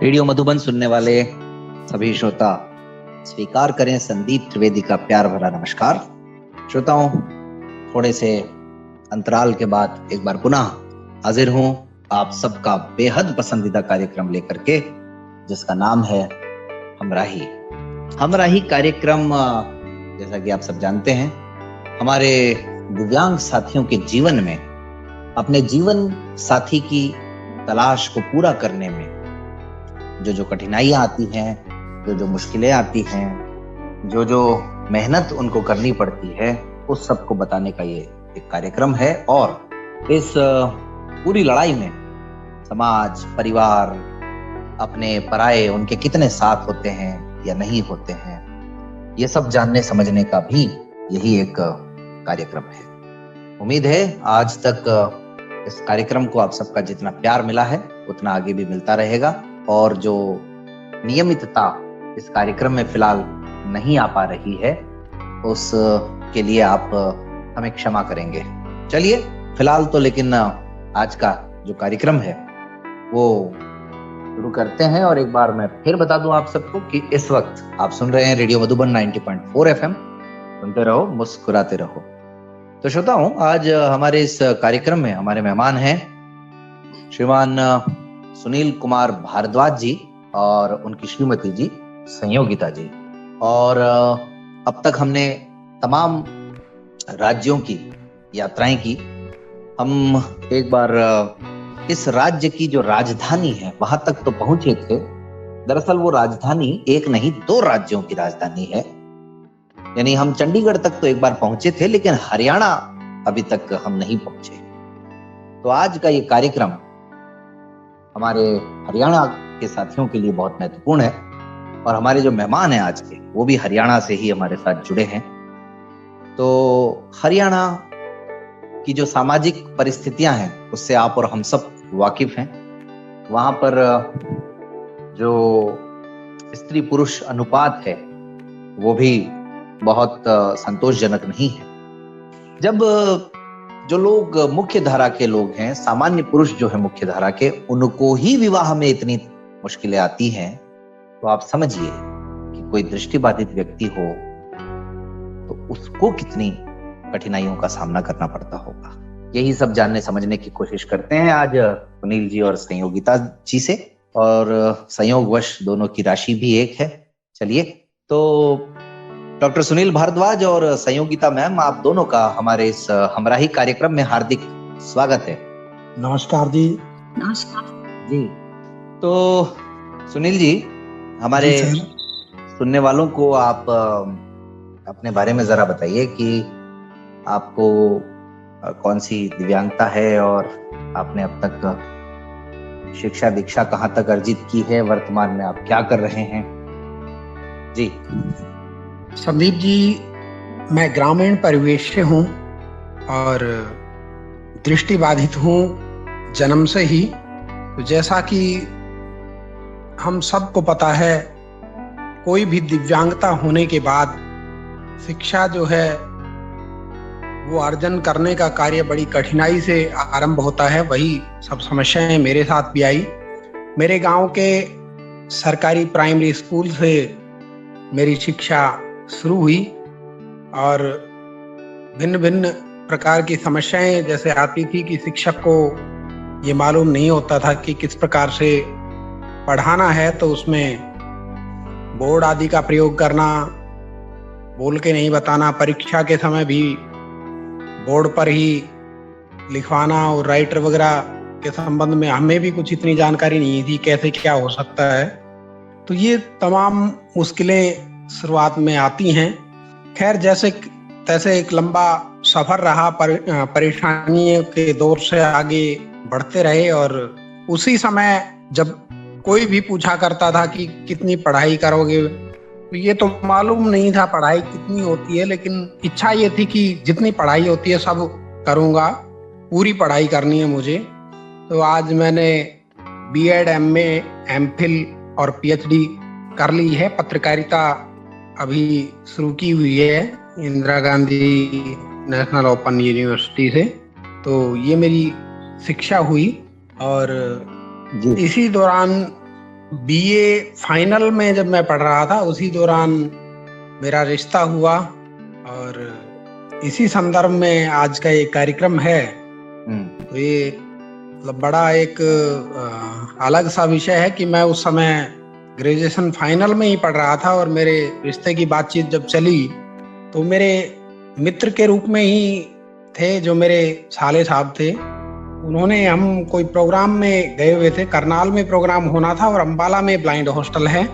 Radio Madhuban सुनने वाले सभी श्रोता स्वीकार करें संदीप त्रिवेदी का प्यार भरा नमस्कार। श्रोताओं, थोड़े से अंतराल के बाद एक बार पुनः हाजिर हूं आप सबका बेहद पसंदीदा कार्यक्रम लेकर के, जिसका नाम है हमराही। हमराही कार्यक्रम, जैसा कि आप सब जानते हैं, हमारे दिव्यांग साथियों के जीवन में अपने जीवन साथी की तलाश को पूरा करने में जो कठिनाइयां आती हैं, जो मुश्किलें आती हैं, जो मेहनत उनको करनी पड़ती है, उस सब को बताने का ये एक कार्यक्रम है। और इस पूरी लड़ाई में समाज, परिवार, अपने पराये, उनके कितने साथ होते हैं या नहीं होते हैं, ये सब जानने समझने का भी यही एक कार्यक्रम है। उम्मीद है आज तक इस कार्यक्रम को आप सबका जितना प्यार मिला है उतना आगे भी मिलता रहेगा। और जो नियमितता इस कार्यक्रम में फिलहाल नहीं आ पा रही है, उस के लिए आप हमें क्षमा करेंगे। चलिए फिलहाल तो लेकिन आज का जो कार्यक्रम है वो शुरू करते हैं। और एक बार मैं फिर बता दूं आप सबको कि इस वक्त आप सुन रहे हैं रेडियो मधुबन 90.4 FM। सुनते रहो, मुस्कुराते रहो। तो श्रोताओं, आज हमारे इस कार्यक्रम में हमारे मेहमान हैं श्रीमान सुनील कुमार भारद्वाज जी और उनकी श्रीमती जी संयोगिता जी। और अब तक हमने तमाम राज्यों की यात्राएं की। हम एक बार इस राज्य की जो राजधानी है वहां तक तो पहुंचे थे। दरअसल वो राजधानी एक नहीं, 2 राज्यों की राजधानी है। यानी हम चंडीगढ़ तक तो एक बार पहुंचे थे, लेकिन हरियाणा अभी तक हम नहीं पहुंचे। तो आज का ये कार्यक्रम हमारे हरियाणा के साथियों के लिए बहुत महत्वपूर्ण है। और हमारे जो मेहमान हैं आज के, वो भी हरियाणा से ही हमारे साथ जुड़े हैं। तो हरियाणा की जो सामाजिक परिस्थितियां हैं उससे आप और हम सब वाकिफ हैं। वहां पर जो स्त्री पुरुष अनुपात है वो भी बहुत संतोषजनक नहीं है। जब जो लोग मुख्य धारा के लोग हैं, सामान्य पुरुष जो है मुख्य धारा के, उनको ही विवाह में इतनी मुश्किलें आती हैं, तो आप समझिए कि कोई दृष्टिबाधित व्यक्ति हो तो उसको कितनी कठिनाइयों का सामना करना पड़ता होगा। यही सब जानने समझने की कोशिश करते हैं आज सुनील जी और संयोगिता जी से। और संयोगवश दोनों की राशि भी एक है। चलिए, तो डॉक्टर सुनील भारद्वाज और संयोगिता मैम, आप दोनों का हमारे इस हमराही कार्यक्रम में हार्दिक स्वागत है। नमस्कार जी। नमस्कार जी। तो सुनील जी, हमारे सुनने वालों को आप अपने बारे में जरा बताइए कि आपको कौन सी दिव्यांगता है और आपने अब तक शिक्षा दीक्षा कहाँ तक अर्जित की है, वर्तमान में आप क्या कर रहे हैं? जी। संदीप जी, मैं ग्रामीण परिवेश से हूँ और दृष्टिबाधित हूँ जन्म से ही। तो जैसा कि हम सबको पता है, कोई भी दिव्यांगता होने के बाद शिक्षा जो है वो अर्जन करने का कार्य बड़ी कठिनाई से आरंभ होता है। वही सब समस्याएं मेरे साथ भी आई। मेरे गांव के सरकारी प्राइमरी स्कूल से मेरी शिक्षा शुरू हुई और भिन्न भिन्न प्रकार की समस्याएं जैसे आती थी कि शिक्षक को ये मालूम नहीं होता था कि किस प्रकार से पढ़ाना है, तो उसमें बोर्ड आदि का प्रयोग करना, बोल के नहीं बताना, परीक्षा के समय भी बोर्ड पर ही लिखवाना और राइटर वगैरह के संबंध में हमें भी कुछ इतनी जानकारी नहीं थी कैसे क्या हो सकता है। तो ये तमाम मुश्किलें शुरुआत में आती हैं। खैर, जैसे तैसे एक लंबा सफर रहा, परेशानियों के दौर से आगे बढ़ते रहे। और उसी समय जब कोई भी पूछा करता था कि कितनी पढ़ाई करोगे, तो ये तो मालूम नहीं था पढ़ाई कितनी होती है, लेकिन इच्छा ये थी कि जितनी पढ़ाई होती है सब करूँगा, पूरी पढ़ाई करनी है मुझे। तो आज मैंने B.Ed, MA, MPhil और PhD कर ली है। पत्रकारिता अभी शुरू की हुई है Indira Gandhi national open university से। तो ये मेरी शिक्षा हुई और इसी दौरान बीए फाइनल में जब मैं पढ़ रहा था उसी दौरान मेरा रिश्ता हुआ, और इसी संदर्भ में आज का ये कार्यक्रम है। तो ये मतलब बड़ा एक अलग सा विषय है कि मैं उस समय ग्रेजुएशन फाइनल में ही पढ़ रहा था और मेरे रिश्ते की बातचीत जब चली तो मेरे मित्र के रूप में ही थे जो मेरे साले साहब थे। उन्होंने, हम कोई प्रोग्राम में गए हुए थे, करनाल में प्रोग्राम होना था और अंबाला में ब्लाइंड हॉस्टल है।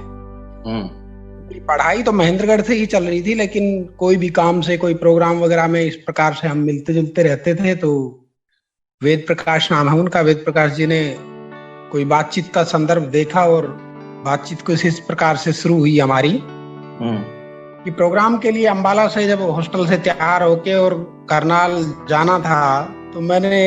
पढ़ाई तो महेंद्रगढ़ से ही चल रही थी, लेकिन कोई भी काम से, कोई प्रोग्राम वगैरह में इस प्रकार से हम मिलते जुलते रहते थे। तो वेद प्रकाश नाम है उनका, वेद प्रकाश जी ने कोई बातचीत का संदर्भ देखा और बातचीत कुछ इस प्रकार से शुरू हुई हमारी कि प्रोग्राम के लिए अंबाला से जब हॉस्टल से तैयार होके और करनाल जाना था तो मैंने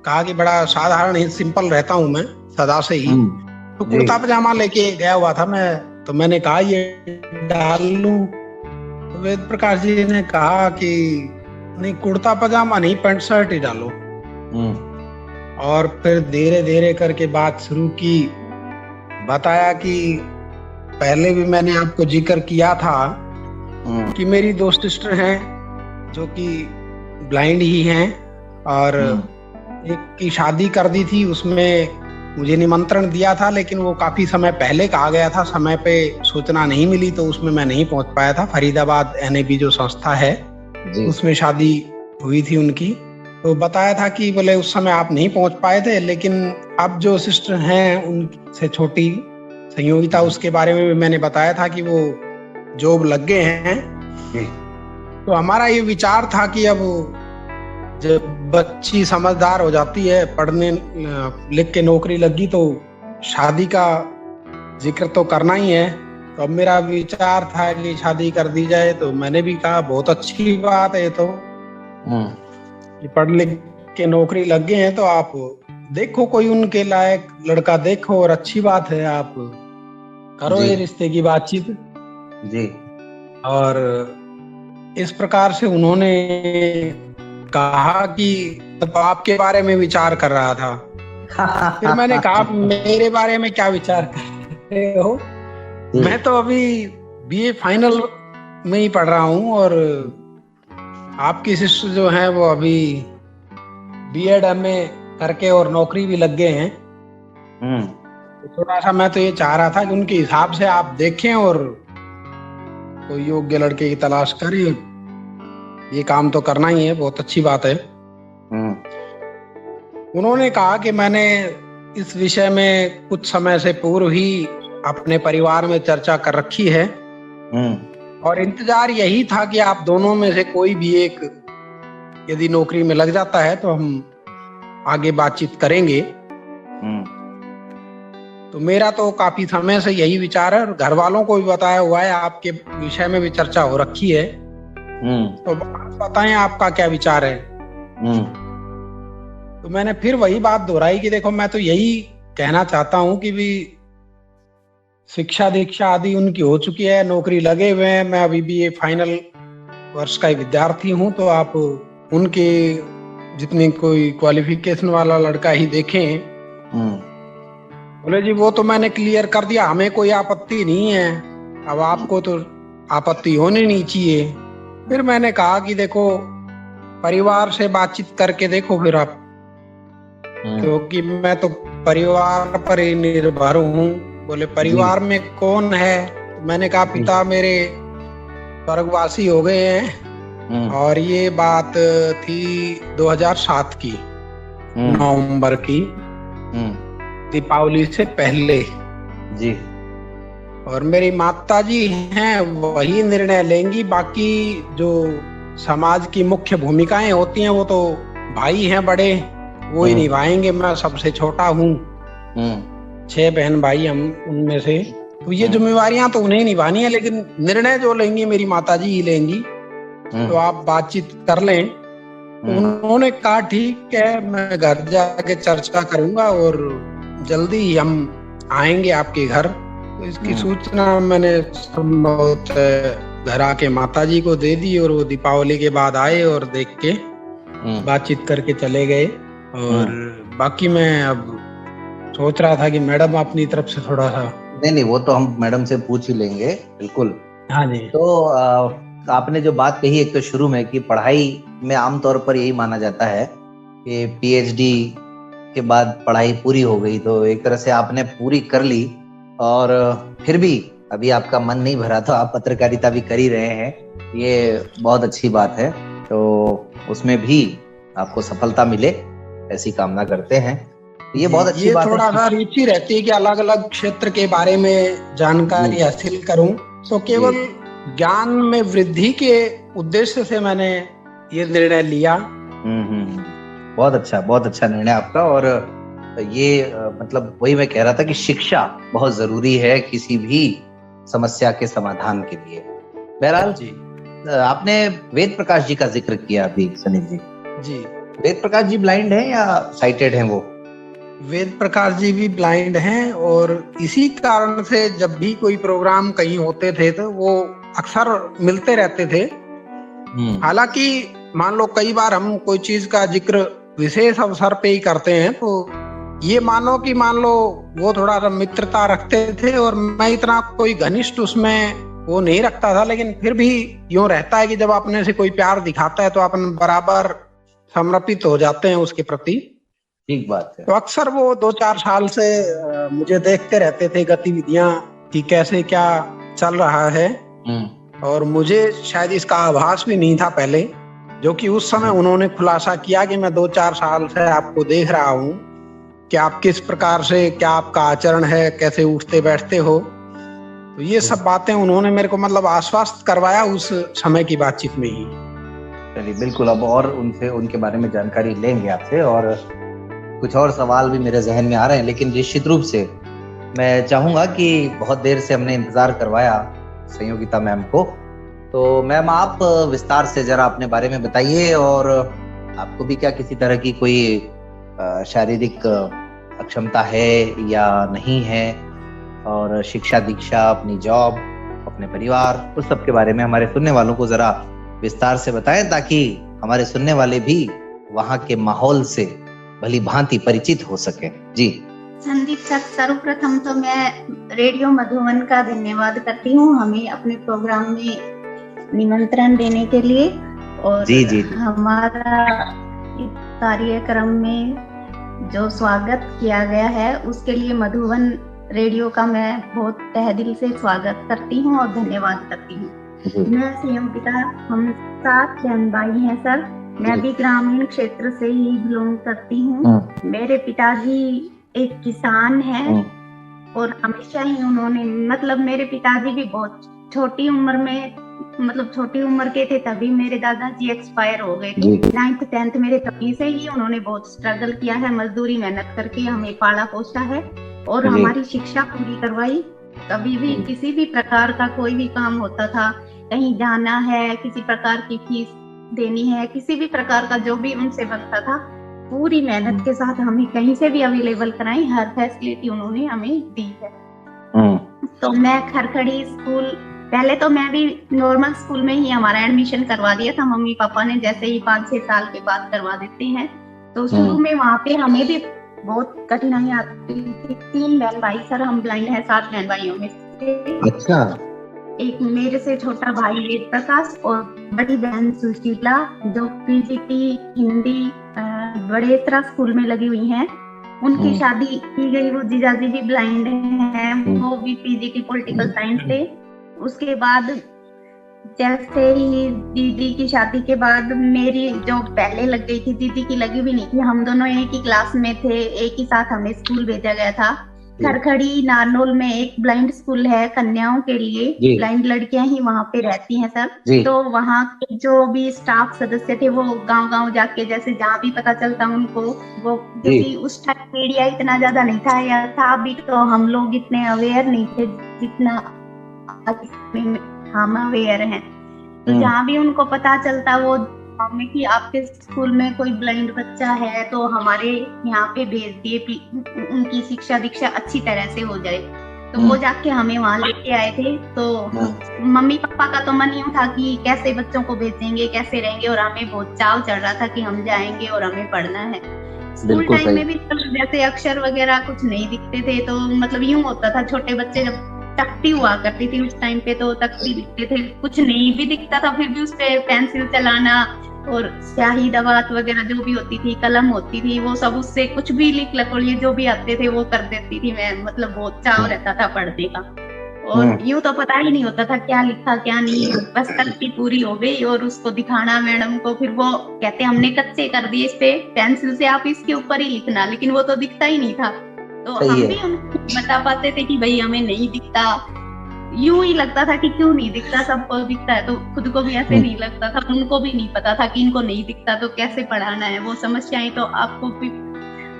कहा कि बड़ा साधारण ही सिंपल रहता हूं मैं सदा से ही, तो कुर्ता पजामा लेके गया हुआ था मैं। तो मैंने कहा ये डाल लूं, तो वेद प्रकाश जी ने कहा कि नहीं, कुर्ता पजामा नहीं, पैंट शर्ट ही डालो। और फिर धीरे धीरे करके बात शुरू की, बताया कि पहले भी मैंने आपको जिक्र किया था कि मेरी दो सिस्टर हैं जो कि ब्लाइंड ही हैं, और एक की शादी कर दी थी, उसमें मुझे निमंत्रण दिया था लेकिन वो काफी समय पहले कहा गया था, समय पे सूचना नहीं मिली तो उसमें मैं नहीं पहुंच पाया था। फरीदाबाद NAB जो संस्था है उसमें शादी हुई थी उनकी। तो बताया था कि बोले उस समय आप नहीं पहुंच पाए थे, लेकिन अब जो सिस्टर हैं उनसे छोटी संयोगिता, उसके बारे में भी मैंने बताया था कि वो जॉब लग गए हैं। तो हमारा ये विचार था कि अब जब बच्ची समझदार हो जाती है, पढ़ने लिख के नौकरी लगी, तो शादी का जिक्र तो करना ही है। तो अब मेरा विचार था कि शादी कर दी जाए। तो मैंने भी कहा बहुत अच्छी बात है, तो कि पढ़ लिख के नौकरी लग गए हैं तो आप देखो कोई उनके लायक लड़का देखो, और अच्छी बात है, आप करो ये रिश्ते की बातचीत जी। और इस प्रकार से उन्होंने कहा कि तो आपके बारे में विचार कर रहा था। फिर मैंने कहा मेरे बारे में क्या विचार कर रहे हो, मैं तो अभी BA फाइनल में ही पढ़ रहा हूँ और आपकी सिस्टर जो है वो अभी B.Ed MA करके और नौकरी भी लग गए हैं। तो थोड़ा सा मैं तो ये चाह रहा था कि उनके हिसाब से आप देखें और कोई योग्य लड़के की तलाश करें, ये काम तो करना ही है, बहुत अच्छी बात है। उन्होंने कहा कि मैंने इस विषय में कुछ समय से पूर्व ही अपने परिवार में चर्चा कर रखी है और इंतजार यही था कि आप दोनों में से कोई भी एक यदि नौकरी में लग जाता है तो हम आगे बातचीत करेंगे। तो मेरा तो काफी समय से यही विचार है और घर वालों को भी बताया हुआ है, आपके विषय में भी चर्चा हो रखी है। तो बताएं आपका क्या विचार है। तो मैंने फिर वही बात दोहराई कि देखो मैं तो यही कहना चाहता हूं कि भी शिक्षा दीक्षा आदि उनकी हो चुकी है, नौकरी लगे हुए हैं, मैं अभी BA फाइनल वर्ष का विद्यार्थी हूं, तो आप उनके जितनी कोई क्वालिफिकेशन वाला लड़का ही देखें। बोले जी वो तो मैंने क्लियर कर दिया, हमें कोई आपत्ति नहीं है, अब आपको तो आपत्ति होनी नहीं चाहिए। फिर मैंने कहा कि देखो परिवार से बातचीत करके देखो फिर आप, क्योंकि मैं तो परिवार पर ही निर्भर हूँ। बोले परिवार में कौन है, तो मैंने कहा पिता मेरे स्वर्गवासी हो गए हैं और ये बात थी 2007 की नवंबर की, दीपावली से पहले जी। और मेरी माता जी हैं वही निर्णय लेंगी, बाकी जो समाज की मुख्य भूमिकाएं होती हैं वो तो भाई हैं बड़े, वो ही निभाएंगे। मैं सबसे छोटा हूँ, 6 बहन भाई हम उनमें से, तो ये जिम्मेवारियां तो उन्हें निभानी है, लेकिन निर्णय जो लेंगी मेरी माता जी ही लेंगी। तो आप बातचीत कर लें। तो उन्होंने कहा ठीक है, मैं घर जाके चर्चा करूंगा और जल्दी ही हम आएंगे आपके घर। तो इसकी सूचना मैंने घर आके माता जी को दे दी और वो दीपावली के बाद आए और देख के बातचीत करके चले गए। और बाकी मैं अब सोच रहा था कि मैडम अपनी तरफ से थोड़ा सा नहीं नहीं, वो तो हम मैडम से पूछ ही लेंगे, बिल्कुल। हाँ जी। तो आपने जो बात कही एक तो शुरू में कि पढ़ाई में आमतौर पर यही माना जाता है कि पीएचडी के बाद पढ़ाई पूरी हो गई, तो एक तरह से आपने पूरी कर ली, और फिर भी अभी आपका मन नहीं भरा, तो आप पत्रकारिता भी कर ही रहे हैं, ये बहुत अच्छी बात है। तो उसमें भी आपको सफलता मिले, ऐसी कामना करते हैं। ये बहुत अच्छी बात है। थोड़ा सा रुचि रहती है कि अलग अलग क्षेत्र के बारे में जानकारी हासिल करूं, तो केवल ज्ञान में वृद्धि के उद्देश्य से मैंने ये निर्णय लिया। बहुत अच्छा निर्णय आपका। और ये मतलब वही मैं कह रहा था कि शिक्षा बहुत जरूरी है किसी भी समस्या के समाधान के लिए। बहरहाल जी, आपने वेद प्रकाश जी का जिक्र किया अभी सनील जी। वेद प्रकाश जी ब्लाइंड हैं या साइटेड हैं? वो वेद प्रकाश जी भी ब्लाइंड हैं, और इसी कारण से जब भी कोई प्रोग्राम कहीं होते थे तो वो अक्सर मिलते रहते थे। हालांकि मान लो कई बार हम कोई चीज का जिक्र विशेष अवसर पे ही करते हैं, तो ये मान लो वो थोड़ा सा मित्रता रखते थे और मैं इतना कोई घनिष्ठ उसमें वो नहीं रखता था, लेकिन फिर भी यूं रहता है कि जब अपने से कोई प्यार दिखाता है तो अपन बराबर समर्पित हो जाते हैं उसके प्रति। ठीक बात है। तो अक्सर वो 2-4 साल से मुझे देखते रहते थे गतिविधियां कि कैसे क्या चल रहा है, और मुझे शायद इसका आभास भी नहीं था पहले, जो कि उस समय उन्होंने खुलासा किया कि मैं 2-4 साल से आपको देख रहा हूँ कि आप किस प्रकार से, क्या आपका आचरण है, कैसे उठते बैठते हो। तो ये सब बातें उन्होंने मेरे को मतलब आश्वस्त करवाया उस समय की बातचीत में ही। चलिए बिल्कुल, अब और उनसे उनके बारे में जानकारी लेंगे आपसे, और कुछ और सवाल भी मेरे जहन में आ रहे हैं, लेकिन निश्चित रूप से मैं चाहूंगा कि बहुत देर से हमने इंतजार करवाया संयोगिता मैम को, तो मैम आप विस्तार से जरा अपने बारे में बताइए, और आपको भी क्या किसी तरह की कोई शारीरिक अक्षमता है या नहीं है, और शिक्षा दीक्षा, अपनी जॉब, अपने परिवार, उस सब के बारे में हमारे सुनने वालों को जरा विस्तार से बताएं, ताकि हमारे सुनने वाले भी वहाँ के माहौल से भली भांति परिचित हो सके। जी संदीप सर, सर्वप्रथम तो मैं रेडियो मधुबन का धन्यवाद करती हूँ हमें अपने प्रोग्राम में निमंत्रण देने के लिए, और जी। हमारा इस कार्यक्रम में जो स्वागत किया गया है उसके लिए मधुबन रेडियो का मैं बहुत तहे दिल से स्वागत करती हूँ और धन्यवाद करती हूँ। मैं संयोगिता, हम 7 बहन भाई हैं सर। मैं भी ग्रामीण क्षेत्र से ही बिलोंग करती हूँ। मेरे पिताजी एक किसान हैं, और हमेशा ही उन्होंने मतलब मेरे पिताजी भी बहुत छोटी उम्र में, मतलब छोटी उम्र के थे तभी मेरे दादाजी एक्सपायर हो गए थे। 9th 10th मेरे तभी से ही उन्होंने बहुत स्ट्रगल किया है, मजदूरी मेहनत करके हमें पाला पोसा है और हमारी शिक्षा पूरी करवाई। कभी भी किसी भी प्रकार का कोई भी काम होता था, कहीं जाना है, किसी प्रकार की फीस देनी है, किसी भी प्रकार का जो भी उनसे बनता था, पूरी मेहनत के साथ हमें कहीं से भी अवेलेबल कराई, हर फैसिलिटी उन्होंने हमें दी है। तो मैं खरखड़ी स्कूल, पहले तो मैं भी नॉर्मल स्कूल में ही हमारा एडमिशन करवा दिया था, मम्मी पापा ने जैसे ही 5-6 साल के बाद करवा देते हैं। तो शुरू में वहाँ पे हमें भी बहुत कठिनाई आती थी। 3 बहन भाई सर, हम ब्लाइंड हैं 7 बहन भाइयों में से। अच्छा। एक मेरे से छोटा भाई वेद प्रकाश और बड़ी बहन सुशीला, जो पीजीटी हिंदी बड़े तरह स्कूल में लगी हुई हैं। उनकी शादी की गई, वो जीजाजी भी ब्लाइंड हैं, वो भी पीजीटी पॉलिटिकल साइंस थे। उसके बाद जैसे ही दीदी की शादी के बाद मेरी जो पहले लग गई थी, दीदी की लगी भी नहीं थी। हम दोनों एक ही क्लास में थे, एक ही साथ हमें स्कूल भेजा गया था। खरखड़ी नारनौल में एक ब्लाइंड स्कूल है कन्याओं के लिए, ब्लाइंड लड़कियां ही वहाँ पे रहती हैं सर। तो वहाँ के जो भी स्टाफ सदस्य थे वो गांव-गांव जाके, जैसे जहाँ भी पता चलता उनको, वो क्योंकि उस टाइम मीडिया इतना ज्यादा नहीं था, या था भी तो हम लोग इतने अवेयर नहीं थे जितना हम अवेयर हैं। तो जहाँ भी उनको पता चलता वो हमें कि आपके स्कूल में कोई ब्लाइंड बच्चा है तो हमारे यहाँ पे भेज दिए, उनकी शिक्षा दीक्षा अच्छी तरह से हो जाए। तो वो जाके हमें वहाँ लेके आए थे। तो मम्मी पापा का तो मन यूं था कि कैसे बच्चों को भेजेंगे, कैसे रहेंगे, और हमें बहुत चाव चढ़ रहा था कि हम जाएंगे और हमें पढ़ना है। स्कूल टाइम में भी जैसे अक्षर वगैरह कुछ नहीं दिखते थे, तो मतलब यूं होता था, छोटे बच्चे जब तख्ती हुआ करती थी उस टाइम पे, तो तख्ती दिखते थे, कुछ नहीं भी दिखता था, फिर भी उस पे पेंसिल चलाना और स्याही दवात वगैरह जो भी होती थी, कलम होती थी, वो सब उससे कुछ भी लिख लकोड़िए जो भी आते थे वो कर देती थी मैं। मतलब बहुत चाव रहता था पढ़ने का, और यूं तो पता ही नहीं होता था क्या लिखा क्या नहीं, बस तख्ती पूरी हो गई और उसको दिखाना मैडम को, फिर वो कहते हमने कच्चे कर दिए इस पे पेंसिल से, आप इसके ऊपर ही लिखना, लेकिन वो तो दिखता ही नहीं था। तो हम भी उनको बता पाते थे कि भाई हमें नहीं दिखता, यूं ही लगता था कि क्यों नहीं दिखता, सबको दिखता है, तो खुद को भी ऐसे नहीं लगता था, उनको भी नहीं पता था कि इनको नहीं दिखता तो कैसे पढ़ाना है। वो समस्याएं तो आपको भी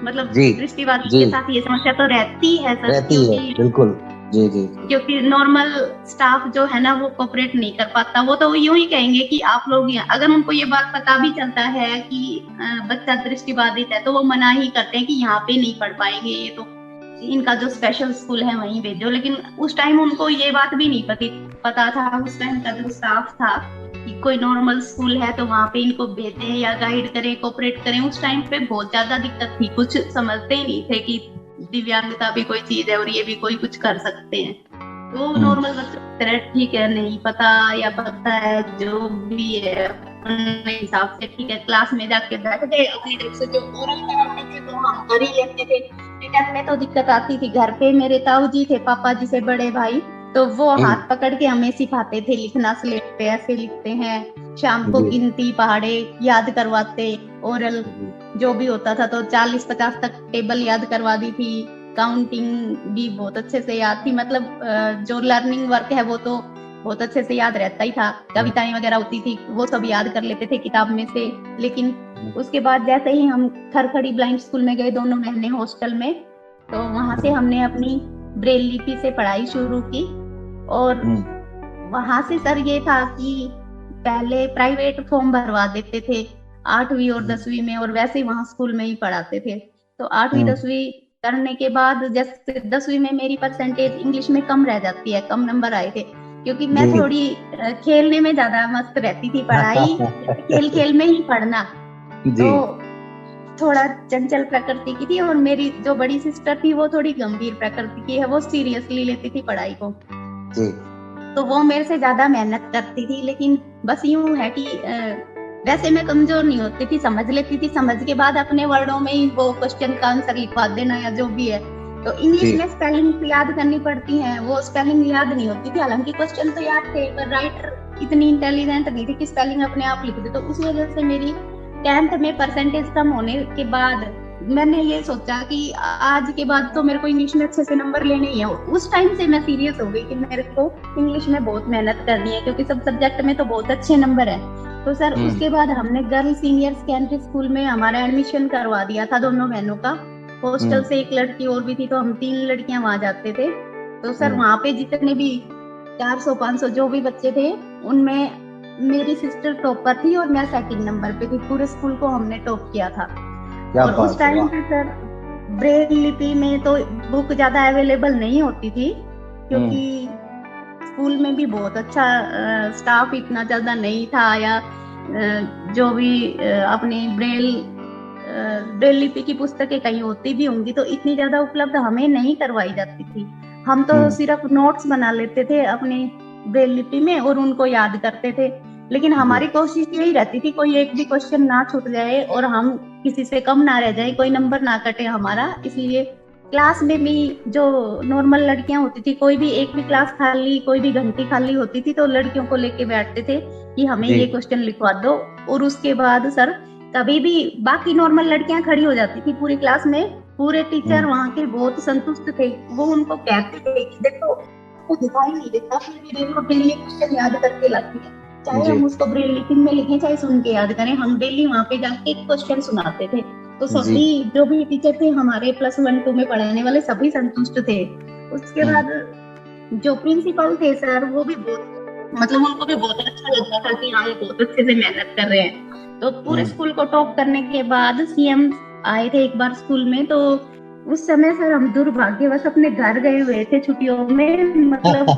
मतलब दृष्टिबाधित के साथ ये समस्या तो रहती है सर, रहती है बिल्कुल जी जी, क्योंकि नॉर्मल स्टाफ जो है ना वो कोऑपरेट नहीं कर पाता, वो तो यूं ही कहेंगे कि आप लोग, अगर उनको ये बात पता भी चलता है कि बच्चा दृष्टिबाधित है तो वो मना ही करते हैं कि यहाँ पे नहीं पढ़ पाएंगे, ये तो इनका जो स्पेशल स्कूल है वहीं भेजो। लेकिन उस टाइम उनको ये बात भी नहीं पता था, उस टाइम का जो स्टाफ था, कि कोई नॉर्मल स्कूल है तो वहाँ पे इनको भेजें या गाइड करें, कोऑपरेट करें। उस टाइम पे बहुत ज्यादा दिक्कत थी, कुछ समझते ही नहीं थे कि दिव्यांगता भी कोई चीज है और ये भी कोई कुछ कर सकते हैं। तो नॉर्मल बच्चों की तरह ठीक है, नहीं पता या पता है जो भी है अपने हिसाब से ठीक है, क्लास में जाके बैठ गए, अपनी तरफ से जो ओरल कराते थे तो हम कर ही लेते थे। रिटर्न में तो दिक्कत आती थी, घर पे मेरे ताऊ जी थे, पापा जी से बड़े भाई, तो वो हाथ पकड़ के हमें सिखाते थे लिखना, स्लेट पे ऐसे लिखते हैं, शाम को गिनती पहाड़े याद करवाते, ओरल जो भी होता था तो 40-50 तक टेबल याद करवा दी थी, काउंटिंग भी बहुत अच्छे से याद थी। मतलब जो लर्निंग वर्क है वो तो बहुत अच्छे से याद रहता ही था, कविताएं वगैरह होती थी वो सब याद कर लेते थे किताब में से। लेकिन उसके बाद जैसे ही हम खरखड़ी ब्लाइंड स्कूल में गए 2 महीने हॉस्टल में, तो वहां से हमने अपनी ब्रेल लिपि से पढ़ाई शुरू की। और वहां से सर ये था कि पहले प्राइवेट फॉर्म भरवा देते थे 8वीं और 10वीं में, और वैसे ही वहां स्कूल में ही पढ़ाते थे। तो 8वीं 10वीं करने के बाद जैसे 10वीं में मेरी परसेंटेज इंग्लिश में कम रह जाती है, कम नंबर आए थे, क्योंकि मैं थोड़ी खेलने में ज्यादा मस्त रहती थी, पढ़ाई खेल खेल में ही पढ़ना, तो थोड़ा चंचल प्रकृति की थी। और मेरी जो बड़ी सिस्टर थी वो थोड़ी गंभीर प्रकृति की है, वो सीरियसली लेती थी पढ़ाई को, तो वो मेरे से ज्यादा मेहनत करती थी। लेकिन बस यूं है कि वैसे मैं कमजोर नहीं होती थी, समझ लेती थी, समझ के बाद अपने वर्डों में ही वो क्वेश्चन का आंसर लिखवा देना या जो भी है। तो इंग्लिश में स्पेलिंग याद करनी पड़ती है, वो स्पेलिंग याद नहीं होती थी, हालांकि क्वेश्चन तो याद थे, पर राइटर इतनी इंटेलिजेंट नहीं थी कि स्पेलिंग अपने आप लिख दे। तो उस वजह से मेरी 10th में परसेंटेज कम होने के बाद मैंने ये सोचा कि आज के बाद तो मेरे को इंग्लिश में अच्छे से नंबर लेने ही है। उस टाइम से मैं सीरियस हो गई कि मेरे को इंग्लिश में बहुत मेहनत करनी है, क्योंकि सब सब्जेक्ट में तो बहुत अच्छे नंबर है। तो सर उसके बाद हमने गर्ल सीनियर सेकेंडरी स्कूल में हमारा एडमिशन करवा दिया था, दोनों बहनों का। हॉस्टल से एक लड़की और भी थी, तो हम 3 लड़कियां वहां जाते थे। तो सर वहां पे जितने भी 400-500 जो भी बच्चे थे, उनमें मेरी सिस्टर टॉपर थी और मैं 2nd नंबर पे थी। पूरे स्कूल को हमने टॉप किया था। और उस टाइम पे सर ब्रेल लिपि में तो बुक ज्यादा अवेलेबल नहीं होती थी, क्योंकि स्कूल में भी बहुत अच्छा स्टाफ इतना ज्यादा नहीं था, या जो भी अपनी ब्रेल लिपि की पुस्तकें कहीं होती भी होंगी तो इतनी ज्यादा उपलब्ध हमें नहीं करवाई जाती थी। हम तो सिर्फ नोट्स बना लेते थे अपनी ब्रेल लिपि में और उनको याद करते थे। लेकिन हमारी कोशिश यही रहती थी कोई एक भी क्वेश्चन ना छूट जाए और हम किसी से कम ना रह जाए, कोई नंबर ना कटे हमारा। इसलिए क्लास में भी जो नॉर्मल लड़कियां होती थी, कोई भी एक भी क्लास खाली, कोई भी घंटी खाली होती थी तो लड़कियों को लेके बैठते थे कि हमें ये क्वेश्चन लिखवा दो। और उसके बाद सर कभी भी बाकी नॉर्मल लड़कियां खड़ी हो जाती थी पूरी क्लास में, पूरे टीचर वहाँ के बहुत संतुष्ट थे। वो उनको कहते थे कि देखो वो दिखाई नहीं देता, फिर भी देखो डेली क्वेश्चन याद करके लाती है, चाहे हम उसको ब्रेल लिपि में लिखें चाहे सुन के याद करें, हम डेली वहाँ पे जाके क्वेश्चन सुनाते थे। तो सभी जो भी टीचर थे हमारे +1 2 में पढ़ाने वाले सभी संतुष्ट थे। उसके बाद जो प्रिंसिपल थे सर वो भी बहुत मतलब उनको भी बहुत अच्छा लगता था कि हम बहुत अच्छे से मेहनत कर रहे हैं। तो पूरे स्कूल को टॉप करने के बाद सीएम आए थे एक बार स्कूल में, तो उस समय सर हम दुर्भाग्यवश अपने घर गए हुए थे छुट्टियों में। मतलब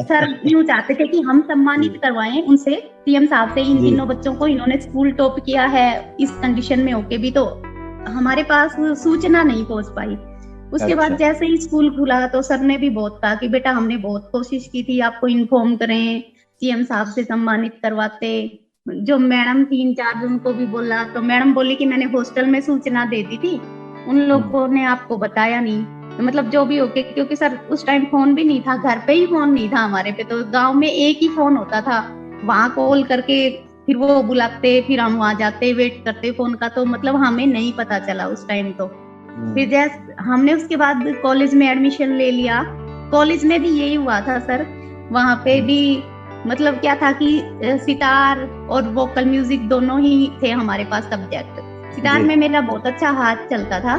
सर यूं चाहते थे कि हम सम्मानित करवाएं उनसे, सीएम साहब से, इन तीनों बच्चों को इन्होंने स्कूल टॉप किया है इस कंडीशन में होके भी, तो हमारे पास सूचना नहीं पहुंच पाई। उसके बाद जैसे ही स्कूल खुला तो सर ने भी बहुत कहा कि बेटा हमने बहुत कोशिश की थी आपको इन्फॉर्म करें, सीएम साहब से सम्मानित करवाते। जो मैडम थी इंचार्ज उनको भी बोला, तो मैडम बोली कि मैंने हॉस्टल में सूचना दे दी थी, उन लोगों ने आपको बताया नहीं। तो मतलब जो भी हो के, क्योंकि सर उस टाइम फोन भी नहीं था, घर पे ही फोन नहीं था हमारे पे, तो गांव में एक ही फोन होता था, वहां कॉल करके फिर वो बुलाते, फिर हम वहां जाते, वेट करते फोन का। तो मतलब हमें नहीं पता चला उस टाइम। तो फिर जैसे हमने उसके बाद कॉलेज में एडमिशन ले लिया, कॉलेज में भी यही हुआ था सर। वहां पे भी मतलब क्या था कि सितार और वोकल म्यूजिक दोनों ही थे हमारे पास सब्जेक्ट। सितार में मेरा बहुत अच्छा हाथ चलता था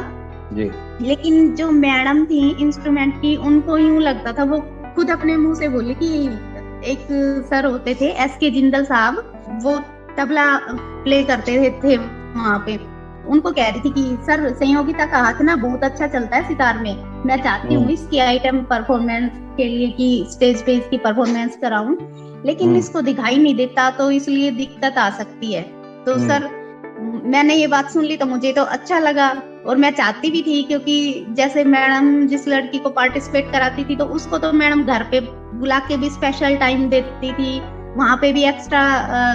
जी। लेकिन जो मैडम थी इंस्ट्रूमेंट की, उनको यूं लगता था, वो खुद अपने मुंह से बोली कि एक सर होते थे एसके जिंदल साहब, वो तबला प्ले करते थे वहां पे, उनको कह रही थी कि सर संयोगिता का हाथ ना बहुत अच्छा चलता है सितार में, मैं चाहती हूँ इसकी आइटम परफॉर्मेंस के लिए कि स्टेज पे इसकी परफॉर्मेंस कराऊं, लेकिन इसको दिखाई नहीं देता, तो इसलिए दिक्कत आ सकती है। तो सर मैंने ये बात सुन ली तो मुझे तो अच्छा लगा, और मैं चाहती भी थी, क्योंकि जैसे मैडम जिस लड़की को पार्टिसिपेट कराती थी तो उसको तो मैडम घर पे बुला के भी स्पेशल टाइम देती थी, वहां पे भी एक्स्ट्रा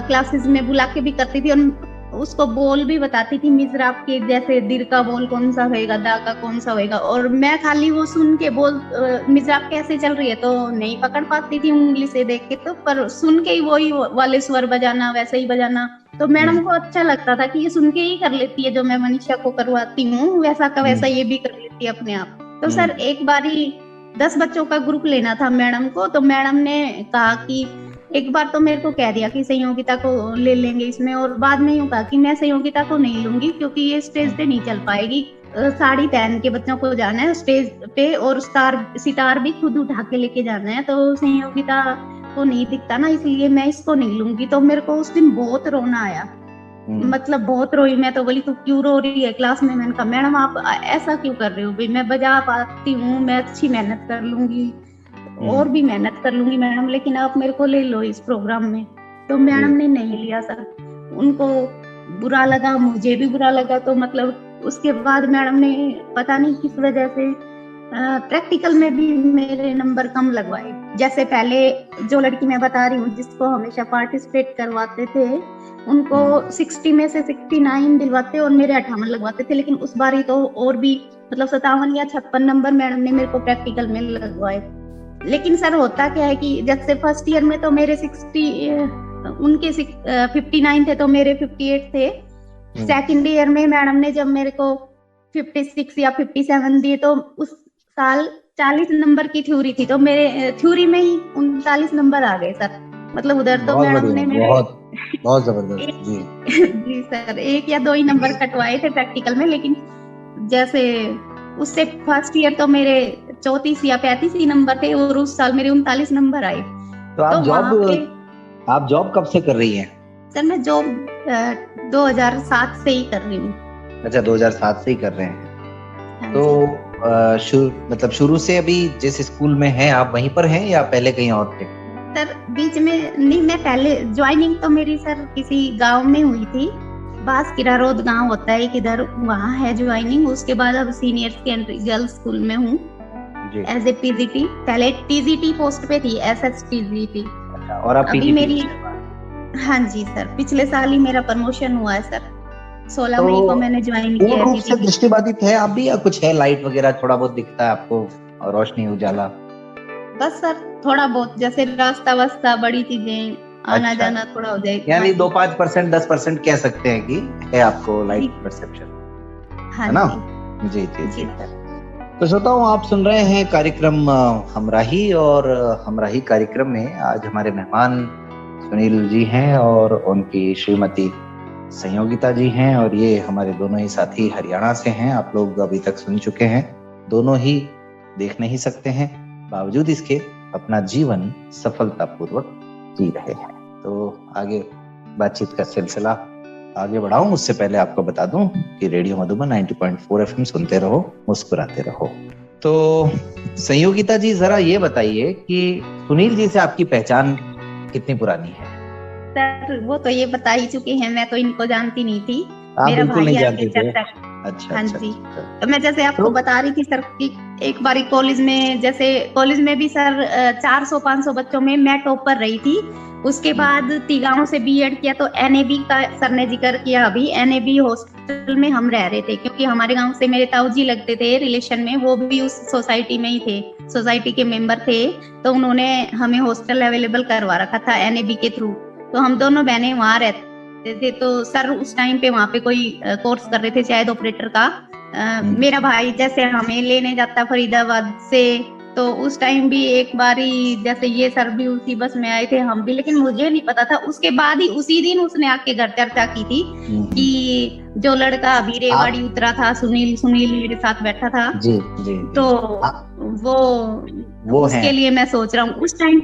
क्लासेस में बुला के भी करती थी, और उसको बोल भी बताती थी मिजराब के, जैसे दिर का बोल कौन सा होएगा, दा का कौन सा होएगा, और मैं खाली वो सुन के बोल मिजराब कैसे चल रही है तो नहीं पकड़ पाती थी उंगली से देख के, तो पर सुन के ही वही वाले स्वर बजाना, वैसे ही बजाना, तो मैडम को अच्छा लगता था कि ये सुन के ही कर लेती है, जो मैं मनीषा को करवाती हूँ वैसा का वैसा ये भी कर लेती है अपने आप। तो सर एक बारी 10 बच्चों का ग्रुप लेना था मैडम को, तो मैडम ने कहा कि एक बार तो मेरे को कह दिया कि संयोगिता को ले लेंगे इसमें, और बाद में यूं कहा कि मैं संयोगिता को नहीं लूंगी क्योंकि ये स्टेज पे नहीं चल पाएगी, साड़ी पहन के बच्चों को जाना है स्टेज पे, और सितार भी खुद उठा के लेके जाना है, तो संयोगिता को नहीं दिखता ना, इसलिए मैं इसको नहीं लूंगी। तो मेरे को उस दिन बहुत रोना आया, मतलब बहुत रोई मैं, तो बोली तू क्यों रो रही है क्लास में? मैंने कहा मैडम आप ऐसा क्यों कर रहे हो भाई, मैं बजा पाती हूँ, मैं अच्छी मेहनत कर लूंगी और भी मेहनत कर लूंगी मैडम, लेकिन आप मेरे को ले लो इस प्रोग्राम में। तो मैडम ने नहीं लिया सर, उनको बुरा लगा, मुझे भी बुरा लगा। तो मतलब उसके बाद मैडम ने पता नहीं किस वजह से प्रैक्टिकल में भी मेरे नंबर कम लगवाए। जैसे पहले जो लड़की मैं बता रही हूँ जिसको हमेशा पार्टिसिपेट करवाते थे, उनको 60 में से 69 दिलवाते और मेरे 58 लगवाते थे, लेकिन उस बार ही तो और भी मतलब 57 या 56 नंबर मैडम ने मेरे को प्रैक्टिकल में लगवाए। लेकिन सर होता क्या है कि जैसे फर्स्ट ईयर में तो मेरे उनके 59 थे तो मेरे 58 थे। सेकंड ईयर में मैडम ने जब मेरे को 56 या 57 दिए, तो उस साल 40 नंबर की थ्योरी थी, तो मेरे थ्योरी में ही 39 नंबर आ गए सर। मतलब उधर तो मैडम ने मेरे बहुत जबरदस्त जी जी सर 1 या 2 ही नंबर कटवाए थे प्रैक्टिकल में, लेकिन जैसे उससे फर्स्ट ईयर तो मेरे 34 या 35 ही नंबर थे और उस साल मेरे 39 नंबर आए। तो आप जॉब कब से कर रही हैं? सर मैं जॉब 2007 से ही कर रही हूँ। अच्छा 2007 से ही कर रहे हैं। तो शुरू से अभी जिस स्कूल में हैं आप वहीं पर हैं या पहले कहीं और थे? सर बीच में नहीं, मैं पहले ज्वाइनिंग तो मेरी सर किसी गांव में हुई थी, बासकिरा रोड गांव होता है किधर, वहाँ है ज्वाइनिंग। उसके बाद अब सीनियर सेकेंडरी गर्ल्स स्कूल में हूँ एज ए पीजीटी। पहले टीजीटी पोस्ट पे थी, एसएस टीजीटी। और अब अभी मेरी हाँ जी सर पिछले साल ही मेरा प्रमोशन हुआ है सर, 16 मई को मैंने ज्वाइन किया है। तो दृष्टिबाधित है आप भी या कुछ है, लाइट वगैरह थोड़ा बहुत दिखता है आपको और रोशनी उजाला? बस सर थोड़ा बहुत, जैसे रास्ता वास्ता बड़ी चीजें आना जाना थोड़ा हो जाए, यानी 2-5% 10% कह सकते हैं कि है आपको लाइट परसेप्शन, है ना? जी जी जी। तो श्रोताओं आप सुन रहे हैं कार्यक्रम हमराही, और हमराही कार्यक्रम में आज हमारे मेहमान सुनील जी हैं और उनकी श्रीमती संयोगिता जी हैं, और ये हमारे दोनों ही साथी हरियाणा से हैं। आप लोग अभी तक सुन चुके हैं, दोनों ही देख नहीं सकते हैं, बावजूद इसके अपना जीवन सफलतापूर्वक जी रहे हैं। तो आगे बातचीत का सिलसिला आगे बढ़ाऊं उससे पहले आपको बता दूं कि रेडियो मधुबन 90.4 एफएम सुनते रहो, मुस्कुराते रहो। तो संयोगिता जी जरा ये बताइए कि सुनील जी से आपकी पहचान कितनी पुरानी है? सर वो तो ये बता ही चुके हैं, मैं तो इनको जानती नहीं थी। आप बिल्कुल नहीं जानते थे? अच्छा हाँ अच्छा जी। अच्छा। तो मैं जैसे आपको बता रही थी सर कि एक बारी कॉलेज में, जैसे कॉलेज में भी सर 400-500 बच्चों में मैं टॉपर रही थी। उसके बाद तिगांव से बीएड किया तो एनएबी का सर ने जिक्र किया अभी। एनएबी हॉस्टल में हम रह रहे थे क्योंकि हमारे गांव से मेरे ताऊजी लगते थे रिलेशन में, वो भी उस सोसाइटी में ही थे, सोसाइटी के मेंबर थे। तो उन्होंने हमें हॉस्टल अवेलेबल करवा रखा था एनएबी के थ्रू। तो हम दोनों बहनें वहां रहते थे। तो सर उस टाइम पे वहां पे कोई कोर्स कर रहे थे शायद ऑपरेटर का। मेरा भाई जैसे हमें लेने जाता फरीदाबाद से, तो उस टाइम भी एक बारी जैसे ये सर भी उसी बस में आए थे, हम भी, लेकिन मुझे नहीं पता था। उसके बाद ही उसी दिन उसने आके घर चर्चा की थी कि जो लड़का अभी रेवाड़ी उतरा था, सुनील मेरे साथ बैठा था जी जी, तो वो उसके लिए मैं सोच रहा हूँ उस टाइम।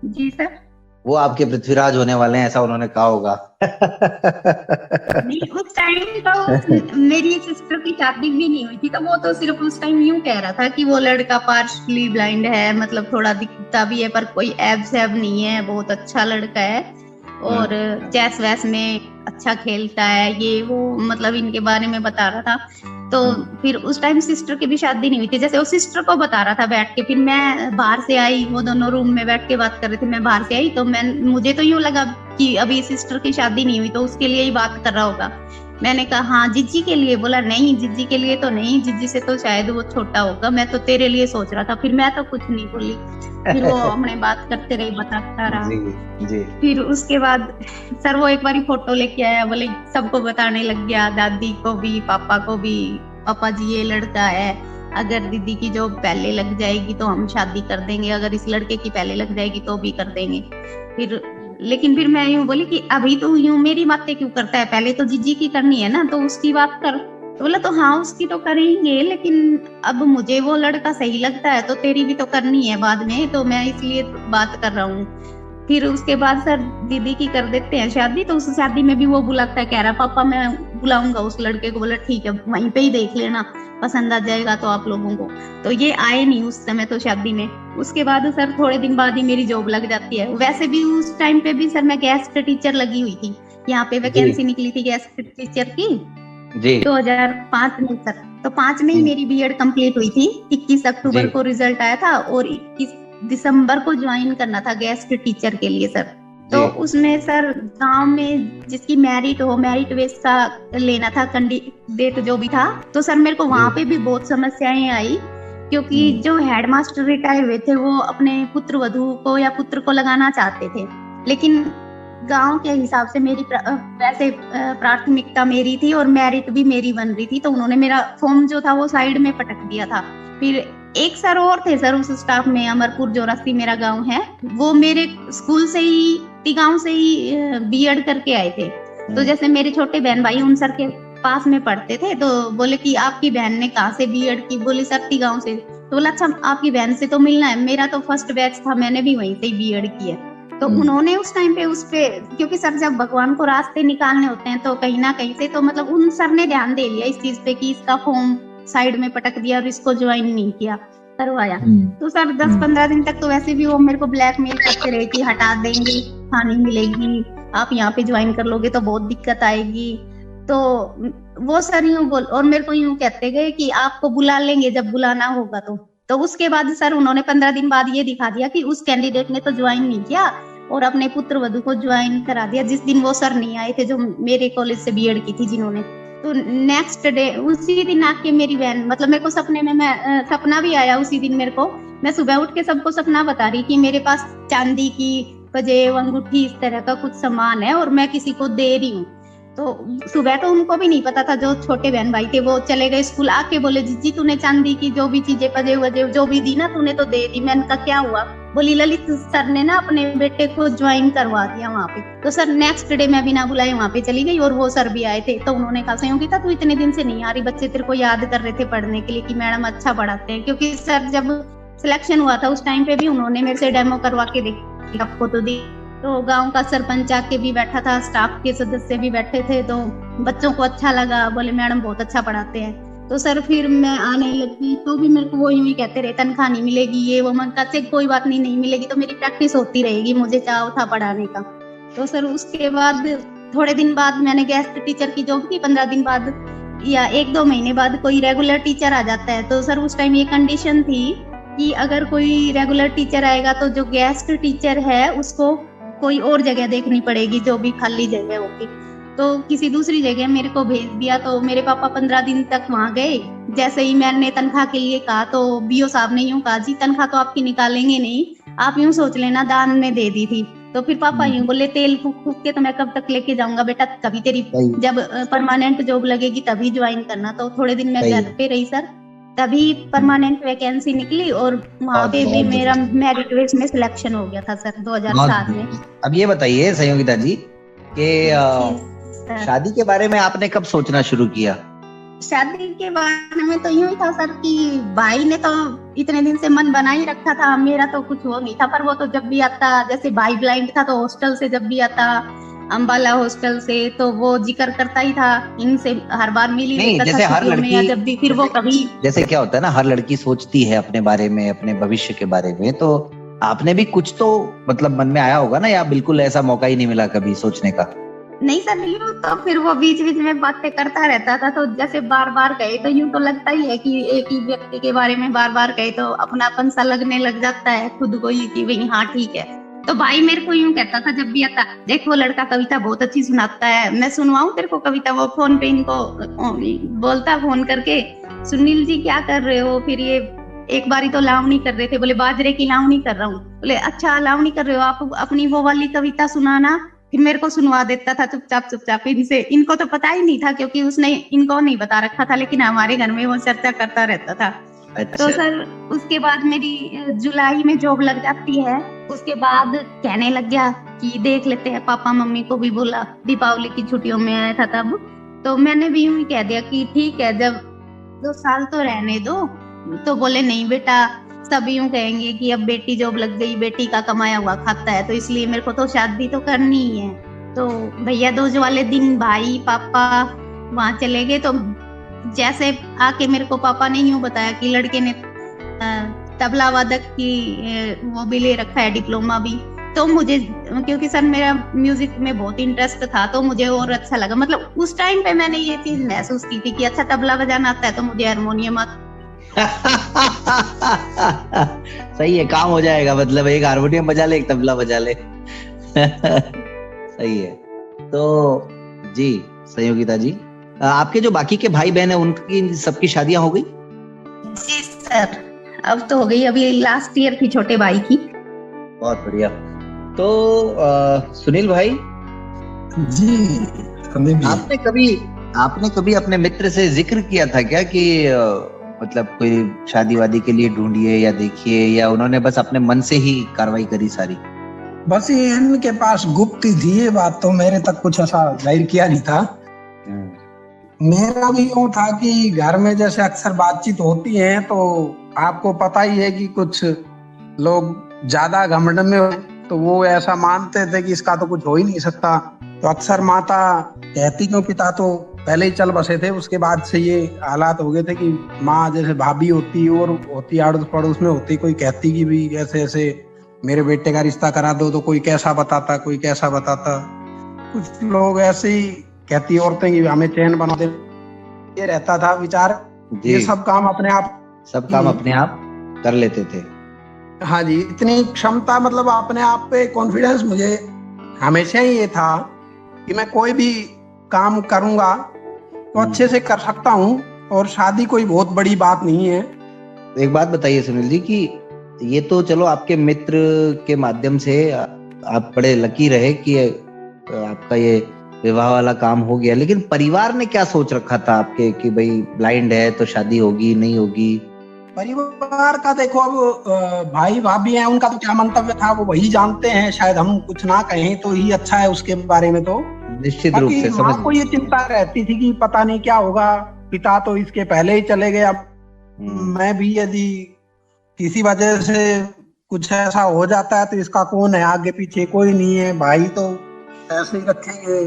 जी सर, वो आपके पृथ्वीराज होने वाले हैं, ऐसा उन्होंने कहा होगा। नहीं, उस टाइम तो मेरी सिस्टर की शादी भी नहीं हुई थी, तो वो तो सिर्फ उस टाइम यूं कह रहा था कि वो लड़का पार्शली ब्लाइंड है, मतलब थोड़ा दिखता भी है पर कोई एब्स नहीं है, बहुत अच्छा लड़का है और चेस वैस में अच्छा खेलता है, ये वो मतलब इनके बारे में बता रहा था। तो फिर उस टाइम सिस्टर की भी शादी नहीं हुई थी, जैसे वो सिस्टर को बता रहा था बैठ के। फिर मैं बाहर से आई, वो दोनों रूम में बैठ के बात कर रहे थे, मैं बाहर से आई तो मुझे तो यूं लगा कि अभी सिस्टर की शादी नहीं हुई तो उसके लिए ही बात कर रहा होगा। मैंने कहा हाँ जिज्जी के लिए। बोला नहीं जिज्जी के लिए तो नहीं, जिज्जी से तो शायद वो छोटा होगा, मैं तो तेरे लिए सोच रहा था। फिर मैं तो कुछ नहीं बोली, फिर वो हमने बात करते रहे, बताता रहा। जी जी। फिर उसके बाद सर वो एक बारी फोटो लेके आया, बोले सबको बताने लग गया, दादी को भी पापा को भी, पापा जी ये लड़का है, अगर दीदी की जॉब पहले लग जाएगी तो हम शादी कर देंगे, अगर इस लड़के की पहले लग जाएगी तो भी कर देंगे। लेकिन फिर मैं यूं बोली कि अभी तो यूं मेरी बातें क्यों करता है, पहले तो जीजी की करनी है ना, तो उसकी बात कर। तो बोला तो हाँ उसकी तो करेंगे, लेकिन अब मुझे वो लड़का सही लगता है तो तेरी भी तो करनी है बाद में, तो मैं इसलिए बात कर रहा हूँ। फिर उसके बाद सर दीदी की कर देते हैं शादी, तो उस शादी में भी वो बुलाता है, कह रहा पापा मैं बुलाऊंगा उस लड़के को। बोला ठीक है वहीं पे ही देख लेना, पसंद आ जाएगा तो आप लोगों को। तो ये आए नहीं उस समय तो शादी में। उसके बाद सर थोड़े दिन बाद ही मेरी जॉब लग जाती है। वैसे भी उस टाइम पे भी सर मैं गेस्ट टीचर लगी हुई थी, यहाँ पे वैकेंसी निकली थी गेस्ट टीचर की जी 2005 में सर। तो 5 में ही मेरी बीएड कंप्लीट हुई थी। 21 अक्टूबर को रिजल्ट आया था और 21 दिसंबर को ज्वाइन करना था गेस्ट टीचर के लिए सर। तो उसमें सर गांव में जिसकी मेरिट हो, मेरिट बेस का लेना था कैंडिडेट जो भी था, तो सर मेरे को वहां पे भी बहुत समस्याएं आई, क्योंकि जो हेडमास्टर रिटायर हुए थे वो अपने पुत्र वधू को या पुत्र को लगाना चाहते थे, लेकिन गांव के हिसाब से मेरी वैसे प्राथमिकता मेरी थी और मेरिट भी मेरी बन रही थी, तो उन्होंने मेरा फॉर्म जो था वो साइड में पटक दिया था। फिर एक सर और थे सर उस स्टाफ में, अमरपुर जोरासी मेरा गांव है, वो मेरे स्कूल से ही तिगांव से ही बीएड करके आए थे। तो जैसे मेरे छोटे बहन भाई उन सर के पास में पढ़ते थे, तो बोले कि आपकी बहन ने कहाँ से बीएड की? बोली सर तिगांव से। तो बोला अच्छा आपकी बहन से तो मिलना है, मेरा तो फर्स्ट बैच था, मैंने भी वहीं से बीएड किया। तो उन्होंने उस टाइम पे उस पे, क्योंकि सर जब भगवान को रास्ते निकालने होते हैं तो कहीं ना कहीं से, तो मतलब उन सर ने ध्यान दे लिया इस चीज पे कि इसका फॉर्म साइड में पटक दिया और इसको ज्वाइन नहीं किया, करवाया। तो सर 10-15 दिन तक तो वैसे भी वो मेरे को ब्लैकमेल करते रहे कि हटा देंगे, खानी मिलेगी, आप यहाँ पे ज्वाइन कर लोगे तो बहुत दिक्कत आएगी। तो वो सर यूं बोल और मेरे को यूं कहते गए कि आपको बुला लेंगे जब बुलाना होगा। तो उसके बाद सर उन्होंने 15 दिन बाद ये दिखा दिया कि उस कैंडिडेट ने तो ज्वाइन नहीं किया और अपने पुत्र वधू को ज्वाइन करा दिया, जिस दिन वो सर नहीं आए थे जो मेरे कॉलेज से बीएड की थी जिन्होंने। तो नेक्स्ट डे उसी दिन आके मेरी बहन, मतलब मेरे को सपने में, मैं सपना भी आया उसी दिन मेरे को, मैं सुबह उठ के सबको सपना बता रही कि मेरे पास चांदी की पजेब अंगूठी इस तरह का कुछ सामान है और मैं किसी को दे रही हूँ। तो सुबह तो उनको भी नहीं पता था, जो छोटे बहन भाई थे वो चले गए स्कूल, आके बोले जीजी तूने चांदी की जो भी चीजें पजेब वजेब जो भी दी ना तूने तो दे दी। मैंने कहा क्या हुआ? बोली ललित सर ने ना अपने बेटे को ज्वाइन करवा दिया वहाँ पे। तो सर नेक्स्ट डे मैं बिना बुलाए वहाँ पे चली गई और वो सर भी आए थे। तो उन्होंने कहा संयोगिता तू इतने दिन से नहीं आ रही, बच्चे तेरे को याद कर रहे थे पढ़ने के लिए कि मैडम अच्छा पढ़ाते हैं। क्योंकि सर जब सिलेक्शन हुआ था उस टाइम पे भी उन्होंने मेरे से डेमो करवा के देखी, आपको तो दी। तो गांव का सरपंच आके भी बैठा था, स्टाफ के सदस्य भी बैठे थे, तो बच्चों को अच्छा लगा, बोले मैडम बहुत अच्छा पढ़ाते हैं। तो सर फिर मैं आने लगी तो भी मेरे को वो यूं ही कहते रहे तनख्वाह नहीं मिलेगी ये वो। मैं कहते कोई बात नहीं मिलेगी तो मेरी प्रैक्टिस होती रहेगी, मुझे चाव था पढ़ाने का। तो सर उसके बाद थोड़े दिन बाद मैंने गेस्ट टीचर की जॉब की। 15 दिन बाद या 1-2 महीने बाद कोई रेगुलर टीचर आ जाता है, तो सर उस टाइम ये कंडीशन थी कि अगर कोई रेगुलर टीचर आएगा तो जो गेस्ट टीचर है उसको कोई और जगह देखनी पड़ेगी, जो भी खाली जगह होगी। तो किसी दूसरी जगह मेरे को भेज दिया। तो मेरे पापा 15 दिन तक वहां गए। जैसे ही मैंने तनख्वाह के लिए कहा तो बीओ साहब ने यूं कहा, जी तनख्वाह तो आपकी निकालेंगे नहीं, आप यूं सोच लेना दान में दे दी थी। तो फिर पापा यूं बोले, तेल फूक फूक के तो मैं कब तक लेके जाऊंगा बेटा, कभी तेरी जब परमानेंट जॉब लगेगी तभी ज्वाइन करना। तो थोड़े दिन मैं घर पे रही सर, तभी परमानेंट वैकेंसी निकली और वहाँ पे भी मेरा मेरिट बेस में सिलेक्शन हो गया था सर 2007 में। अब ये बताइए संयोगिता जी कि शादी के बारे में आपने कब सोचना शुरू किया? शादी के बारे में तो यूं ही था सर कि भाई ने तो इतने दिन से मन बना ही रखा था, मेरा तो कुछ वो नहीं था। पर वो तो जब भी आता, जैसे भाई ब्लाइंड था तो हॉस्टल से जब भी आता, अम्बाला हॉस्टल से, तो वो जिक्र करता ही था इनसे, हर बार मिल ही लेता था। जैसे हर लड़की, जब भी फिर वो कभी, जैसे क्या होता है ना, हर लड़की सोचती है अपने बारे में, अपने भविष्य के बारे में, तो आपने भी कुछ तो मतलब मन में आया होगा ना, या बिल्कुल ऐसा मौका ही नहीं मिला कभी सोचने का? नहीं सर, यूं तो फिर वो बीच बीच में बातें करता रहता था। तो जैसे बार बार कहे तो यूं तो लगता ही है कि एक ही व्यक्ति के बारे में बार बार कहे तो अपनापन सा लगने लग जाता है खुद को ही कि भाई हाँ ठीक है। तो भाई मेरे को यूं कहता था जब भी आता, देख वो लड़का कविता बहुत अच्छी सुनाता है, मैं सुनवाऊं तेरे को कविता। वो फोन पे इनको बोलता फोन करके, सुनील जी क्या कर रहे हो? फिर ये एक बारी तो लावनी कर रहे थे, बोले बाजरे की लावनी कर रहा हूँ। बोले अच्छा लावनी कर रहे हो, आप अपनी वो वाली कविता सुनाना। फिर मेरे को सुनवा देता था चुपचाप चुपचाप इनसे। इनको तो पता ही नहीं था क्योंकि उसने इनको नहीं बता रखा था, लेकिन हमारे घर में वो चर्चा करता रहता था। अच्छा। तो सर उसके बाद मेरी जुलाई में जॉब लग जाती है। उसके बाद कहने लग गया कि देख लेते हैं, पापा मम्मी को भी बोला, दीपावली की छुट्टियों में आया था तब। तो मैंने भी यूं ही कह दिया कि ठीक है, जब 2 साल तो रहने दो। तो बोले नहीं बेटा, सब यूं कहेंगे कि अब बेटी जॉब लग गई, बेटी का कमाया हुआ खाता है, तो इसलिए मेरे को तो शादी तो करनी ही है। तो भैया दूज वाले दिन भाई पापा वहां चले गए। तो जैसे आके मेरे को पापा ने यूं बताया कि लड़के ने तबला वादक की वो भी ले रखा है, डिप्लोमा भी। तो मुझे, क्योंकि सर मेरा म्यूजिक में बहुत इंटरेस्ट था, तो मुझे और अच्छा लगा। मतलब उस टाइम पे मैंने ये चीज महसूस की थी कि अच्छा तबला बजाना आता है तो मुझे हारमोनियम आता। सही है, काम हो जाएगा। मतलब एक हारमोनियम बजा ले, एक तबला बजा ले। सही है। तो जी संयोगिता जी, आपके जो बाकी के भाई बहन है उनकी सबकी शादियां हो गई? जी सर, अब तो हो गई। अभी लास्ट ईयर थी छोटे भाई की। बहुत बढ़िया। तो सुनील भाई जी, आपने कभी अपने मित्र से जिक्र किया था क्या कि मतलब कोई शादी वादी के लिए ढूंढिए या देखिए, या उन्होंने बस अपने मन से ही कार्रवाई करी सारी? बस ये इनके पास गुप्त थी ये बात, तो मेरे तक कुछ ऐसा जाहिर किया नहीं था। मेरा भी यूं था कि घर में जैसे अक्सर बातचीत होती है, तो आपको पता ही है कि कुछ लोग ज्यादा घमंड में, तो वो ऐसा मानते थे कि इसका तो कुछ हो ही नहीं सकता। तो अक्सर माता कहती, क्यों पिता तो पहले ही चल बसे थे, उसके बाद से ये हालात हो गए थे कि माँ जैसे भाभी होती और होती आड़ोस पड़ोस में होती, कोई कहती कि भी ऐसे ऐसे मेरे बेटे का रिश्ता करा दो, तो कोई कैसा बताता, कोई कैसा बताता। कुछ लोग ऐसे ही कहती औरतें कि हमें चैन बना दे। ये रहता था विचार, ये सब काम अपने आप कर लेते थे। हाँ जी, इतनी क्षमता, मतलब अपने आप पे कॉन्फिडेंस मुझे हमेशा ही ये था कि मैं कोई भी काम करूंगा तो अच्छे से कर सकता हूँ, और शादी कोई बहुत बड़ी बात नहीं है। एक बात बताइए सुनील जी कि ये तो चलो आपके मित्र के माध्यम से आप बड़े लकी रहे कि आपका ये विवाह वाला काम हो गया, लेकिन परिवार ने क्या सोच रखा था आपके कि भाई ब्लाइंड है तो शादी होगी नहीं होगी? परिवार का देखो, अब भाई भाभी हैं, उनका तो क्या मंतव्य था वो वही जानते हैं। शायद हम कुछ ना कहें तो ही अच्छा है उसके बारे में। तो निश्चित रूप से माँ को ये चिंता रहती थी कि पता नहीं क्या होगा, पिता तो इसके पहले ही चले गए। अब मैं भी यदि किसी वजह से कुछ ऐसा हो जाता है तो इसका कौन है, आगे पीछे कोई नहीं है, भाई तो ऐसे ही रखेंगे।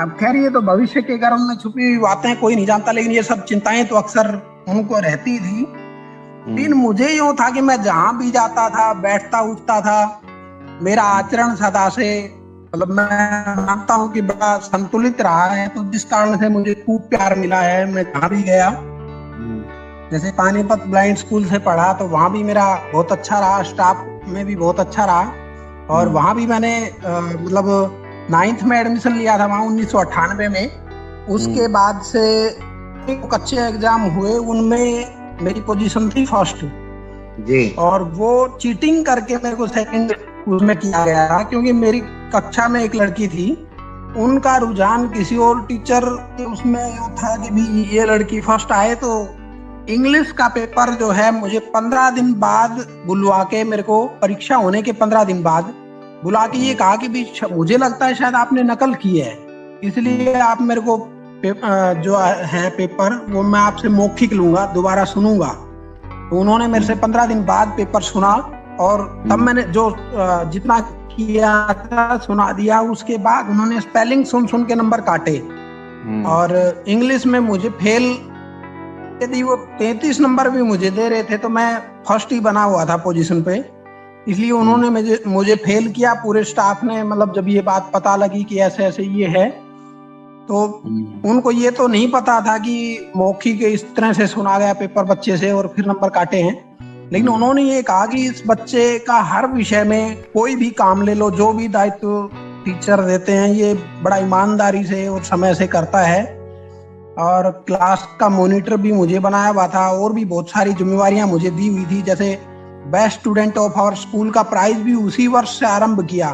अब खैर ये तो भविष्य के गर्भ में छुपी हुई बातें, कोई नहीं जानता, लेकिन ये सब चिंताएं तो अक्सर उनको रहती थी। लेकिन मुझे यूं था कि मैं जहां भी जाता था, बैठता उठता था, मेरा आचरण सदा से मतलब मैं मानता हूँ कि बड़ा संतुलित रहा है, तो जिस कारण से मुझे खूब प्यार मिला है। मैं जहाँ भी गया, जैसे पानीपत ब्लाइंड स्कूल से पढ़ा तो वहाँ भी मेरा बहुत अच्छा रहा, स्टाफ में भी बहुत अच्छा रहा। और वहाँ भी मैंने मतलब 9th में एडमिशन लिया था वहाँ 1998 में। उसके बाद से कच्चे एग्जाम हुए, उनमें मेरी पोजीशन थी फर्स्ट जी। और वो चीटिंग करके मेरे को सेकंड उसमें किया गया था, क्योंकि मेरी कक्षा में एक लड़की थी, उनका रुझान किसी और टीचर के उसमें था कि भी ये लड़की फर्स्ट आए। तो इंग्लिश का पेपर जो है मुझे 15 दिन बाद बुलवा के, मेरे को परीक्षा होने के 15 दिन बाद बुला के ये कहा कि भी मुझे लगता है शायद आपने नकल की है, इसलिए आप मेरे को जो है पेपर वो मैं आपसे मौखिक लूंगा, दोबारा सुनूंगा। तो उन्होंने मेरे से 15 दिन बाद पेपर सुना और तब मैंने जो जितना किया था सुना दिया। उसके बाद उन्होंने स्पेलिंग सुन सुन के नंबर काटे और इंग्लिश में मुझे फेल, यदि वो 33 नंबर भी मुझे दे रहे थे तो मैं फर्स्ट ही बना हुआ था पोजीशन पे, इसलिए उन्होंने मुझे फेल किया। पूरे स्टाफ ने, मतलब जब ये बात पता लगी कि ऐसे ऐसे ये है, तो उनको ये तो नहीं पता था कि मौखिक इस तरह से सुना गया पेपर बच्चे से और फिर नंबर काटे हैं। लेकिन उन्होंने ये कहा कि इस बच्चे का हर विषय में कोई भी काम ले लो, जो भी दायित्व टीचर देते हैं ये बड़ा ईमानदारी से और समय से करता है। और क्लास का मॉनिटर भी मुझे बनाया हुआ था और भी बहुत सारी जिम्मेवारियां मुझे दी हुई थी। जैसे best student of our school का प्राइज भी उसी वर्ष से आरंभ किया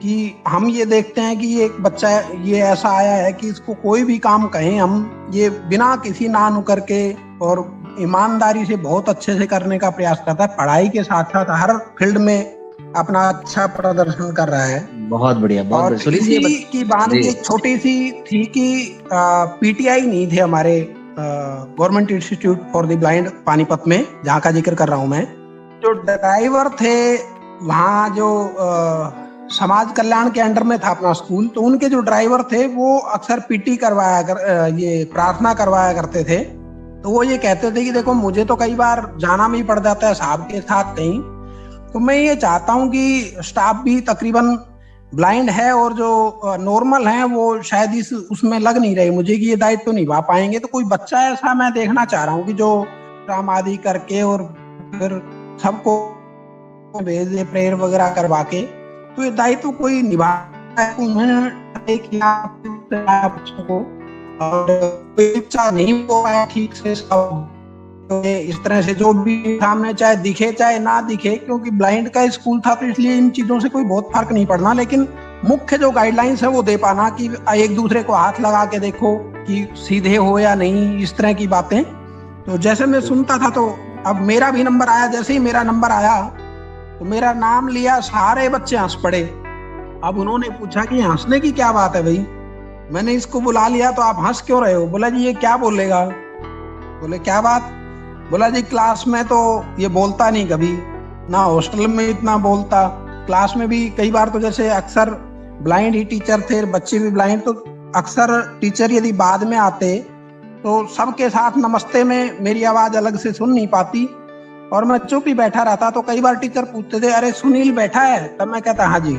कि हम ये देखते हैं कि ये एक बच्चा ये ऐसा आया है कि इसको कोई भी काम कहें हम ये बिना किसी ना नुकर के और ईमानदारी से बहुत अच्छे से करने का प्रयास करता है। पढ़ाई के साथ साथ हर फील्ड में अपना अच्छा प्रदर्शन कर रहा है। बहुत बढ़िया, बहुत बढ़िया। इसी की बात एक छोटी सी थी कि पीटीआई नहीं थे हमारे government institute for the blind Panipat में, जहाँ का जिक्र कर रहा हूँ मैं। जो ड्राइवर थे वहाँ, जो समाज कल्याण के अंडर में था अपना स्कूल, तो उनके जो ड्राइवर थे वो अक्सर पीटी ये प्रार्थना करवाया करते थे। तो वो ये कहते थे कि देखो मुझे तो कई बार जाना भी पड़ जाता है साहब के साथ कहीं, तो मैं ये चाहता हूँ कि स्टाफ भी तकरीबन ब्लाइंड है और जो नॉर्मल है वो शायद इस उसमें लग नहीं रहे मुझे कि ये दायित्व तो निभा पाएंगे। तो कोई बच्चा ऐसा मैं देखना चाह रहा हूँ कि जो काम आदि करके और फिर सबको भेज दे प्रेयर वगैरह करवा के, तो ये दायित्व कोई निभा बच्चों को, और कोई इच्छा नहीं हो पाया ठीक से सब। तो इस तरह से जो भी सामने चाहे दिखे चाहे ना दिखे, क्योंकि ब्लाइंड का स्कूल था तो इसलिए इन चीजों से कोई बहुत फर्क नहीं पड़ना, लेकिन मुख्य जो गाइडलाइंस है वो दे पाना कि एक दूसरे को हाथ लगा के देखो कि सीधे हो या नहीं, इस तरह की बातें। तो जैसे मैं सुनता था, तो अब मेरा भी नंबर आया। जैसे ही मेरा नंबर आया तो मेरा नाम लिया, सारे बच्चे हंस पड़े। अब उन्होंने पूछा कि हंसने की क्या बात है भाई? मैंने इसको बुला लिया तो आप हंस क्यों रहे हो? बोला जी ये क्या बोलेगा? बोले क्या बात? बोला जी क्लास में तो ये बोलता नहीं कभी, ना हॉस्टल में इतना बोलता, क्लास में भी कई बार तो जैसे अक्सर ब्लाइंड ही टीचर थे, बच्चे भी ब्लाइंड, तो अक्सर टीचर यदि बाद में आते तो सबके साथ नमस्ते में मेरी आवाज अलग से सुन नहीं पाती और मैं चुप ही बैठा रहता। तो कई बार टीचर पूछते थे अरे सुनील बैठा है? तब मैं कहता हाँ जी।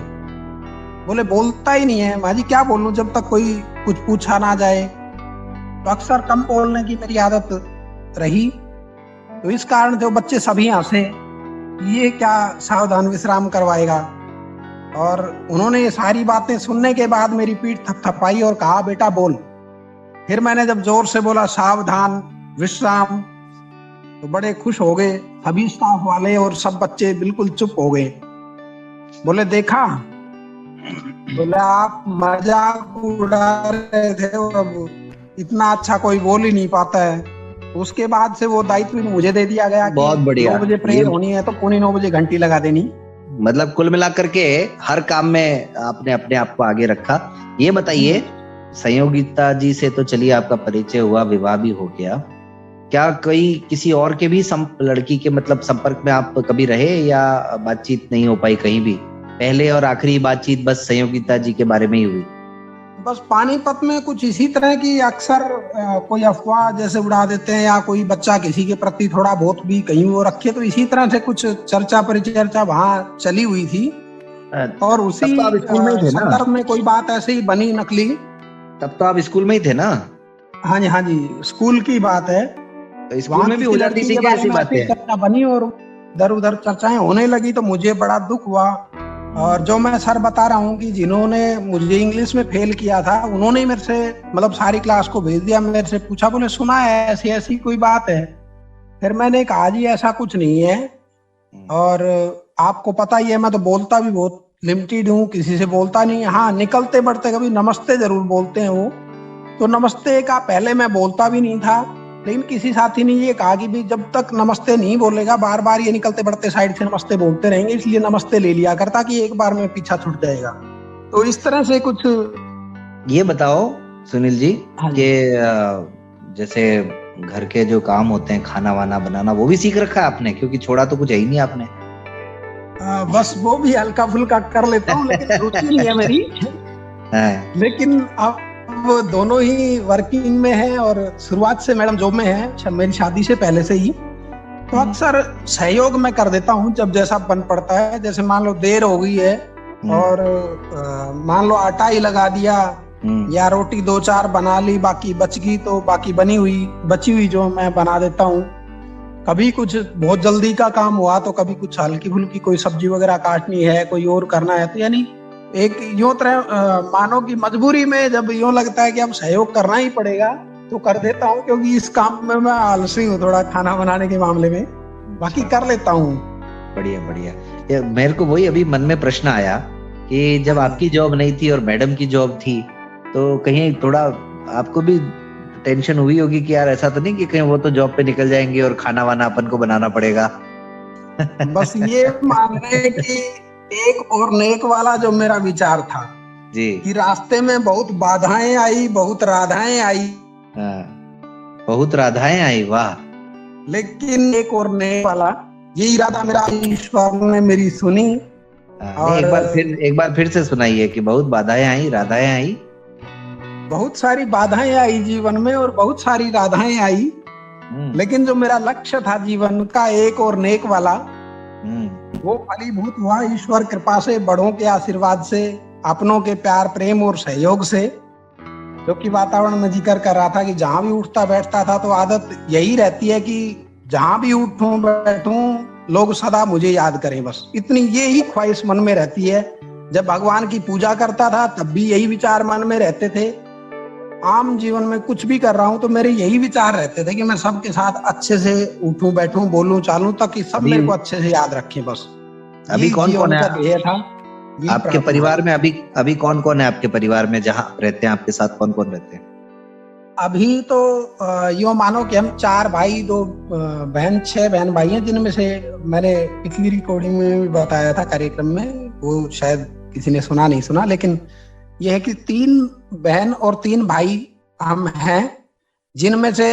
बोले बोलता ही नहीं है। माँ जी क्या बोलूं जब तक कोई कुछ पूछा ना जाए। तो अक्सर कम बोलने की मेरी आदत रही, तो इस कारण से बच्चे सभी हंसे, ये क्या सावधान विश्राम करवाएगा। और उन्होंने ये सारी बातें सुनने के बाद मेरी पीठ थपथपाई और कहा बेटा बोल। फिर मैंने जब जोर से बोला सावधान विश्राम, तो बड़े खुश हो गए सभी स्टाफ वाले और सब बच्चे बिल्कुल चुप हो गए। बोले देखा, बोले आप मजाक उड़ा रहे थे और अब इतना अच्छा कोई बोल ही नहीं पाता है। उसके बाद से वो दायित्व मुझे दे दिया गया। बहुत बढ़िया। 9 बजे प्रेयर होनी है तो 8:45 बजे घंटी लगा देनी। मतलब कुल मिलाकर के हर काम में आपने अपने आप को आगे रखा। ये बताइए, संयोगिता जी से तो चलिए आपका परिचय हुआ, विवाह भी हो गया, क्या कोई किसी और के भी लड़की के मतलब संपर्क में आप कभी रहे या बातचीत नहीं हो पाई कहीं भी? पहले और आखिरी बातचीत बस संयोगिता जी के बारे में ही हुई? बस पानीपत में कुछ इसी तरह की अक्सर कोई अफवाह जैसे उड़ा देते हैं या कोई बच्चा किसी के प्रति थोड़ा बहुत भी कहीं वो रखे, तो इसी तरह से कुछ चर्चा परिचर्चा वहाँ चली हुई थी। और उसी तब तो आप स्कूल में ही थे ना? संदर्भ में कोई बात ऐसे ही बनी नकली। तब तो आप स्कूल में ही थे ना? हाँ जी, स्कूल की बात है। तो स्कूल में भी हो जाती थी क्या ऐसी बातें? चर्चा बनी और इधर उधर चर्चाएं होने लगी तो मुझे बड़ा दुख हुआ। और जो मैं सर बता रहा हूँ कि जिन्होंने मुझे इंग्लिश में फेल किया था, उन्होंने मेरे से मतलब सारी क्लास को भेज दिया, मेरे से पूछा, बोले सुना है ऐसी ऐसी कोई बात है? फिर मैंने कहा जी ऐसा कुछ नहीं है, और आपको पता ही है मैं तो बोलता भी बहुत लिमिटेड हूँ, किसी से बोलता नहीं। हाँ, निकलते बढ़ते कभी नमस्ते जरूर बोलते हैं वो, तो नमस्ते का पहले मैं बोलता भी नहीं था, लेकिन किसी साथी ने ये कहा कि भी जब तक नमस्ते नहीं बोलेगा बार बार ये निकलते बढ़ते साइड से नमस्ते बोलते रहेंगे, इसलिए नमस्ते ले लिया करता कि एक बार में पीछा छूट जाएगा। तो इस तरह से कुछ। ये बताओ सुनील जी कि जैसे घर के जो काम होते हैं, खाना वाना बनाना, वो भी सीख रखा है आपने? क्योंकि छोड़ा तो कुछ है ही नहीं आपने। बस वो भी हल्का फुल्का कर लेता हूँ, लेकिन रुचि नहीं है मेरी। लेकिन अब वो दोनों ही वर्किंग में है और शुरुआत से मैडम जॉब में है, मेरी शादी से पहले से ही। तो अक्सर सहयोग मैं कर देता हूँ जब जैसा बन पड़ता है। जैसे मान लो देर हो गई है और मान लो आटा ही लगा दिया या रोटी 2-4 बना ली, बाकी बच गई तो बाकी बची हुई जो मैं बना देता हूँ। कभी कुछ बहुत जल्दी का काम हुआ तो कभी कुछ हल्की फुल्की कोई सब्जी वगैरह काटनी है, कोई और करना है, तो यानी एक यूं तरह मानो कि मजबूरी में जब यूं लगता है कि अब सहयोग करना ही पड़ेगा तो कर देता हूँ, क्योंकि इस काम में मैं आलसी हूँ थोड़ा खाना बनाने के मामले में, बाकी कर लेता हूँ। बढ़िया बढ़िया। मेरे को वही अभी मन में प्रश्न आया कि जब आपकी जॉब नहीं थी और मैडम की जॉब थी, तो कहीं थोड़ा आपको भी टेंशन हुई होगी कि यार ऐसा तो नहीं कि कहीं वो तो जॉब पे निकल जाएंगे और खाना वाना अपन को बनाना पड़ेगा? बस ये मानने की एक और नेक वाला जो मेरा विचार था जी, कि रास्ते में बहुत बाधाएं आई, बहुत राधाएं आई। बहुत राधाएं आई, वाह। लेकिन एक और नेक वाला ये इरादा मेरा ईश्वर ने मेरी सुनी। और एक बार फिर से सुनाइए कि बहुत बाधाएं आई, राधाएं आई। बहुत सारी बाधाएं आई जीवन में और बहुत सारी राधाएं आई, लेकिन जो मेरा लक्ष्य था जीवन का एक और नेक वाला, वो फलीभूत हुआ ईश्वर कृपा से, बड़ों के आशीर्वाद से, अपनों के प्यार प्रेम और सहयोग से। जो कि वातावरण में जिक्र कर रहा था कि जहां भी उठता बैठता था तो आदत यही रहती है कि जहां भी उठूं बैठूं लोग सदा मुझे याद करें, बस इतनी यही ख्वाहिश मन में रहती है। जब भगवान की पूजा करता था तब भी यही विचार मन में रहते थे। आम जीवन में कुछ भी कर रहा हूं तो मेरे यही विचार रहते थे कि मैं सबके साथ अच्छे से उठूं बैठूं बोलूं चालूं, ताकि सब मेरे को अच्छे से याद रखें, बस। अभी कौन कौन है था आपके परिवार में? अभी कौन कौन है आपके परिवार में जहाँ रहते हैं आपके साथ? कौन कौन रहते हैं अभी? तो यूं मानो कि हम 4 भाई 2 बहन, 6 बहन भाई हैं, जिनमें से मैंने पिछली रिकॉर्डिंग में भी बताया था कार्यक्रम में, वो शायद किसी ने सुना नहीं सुना, लेकिन यह है कि 3 बहन और 3 भाई हम हैं, जिनमें से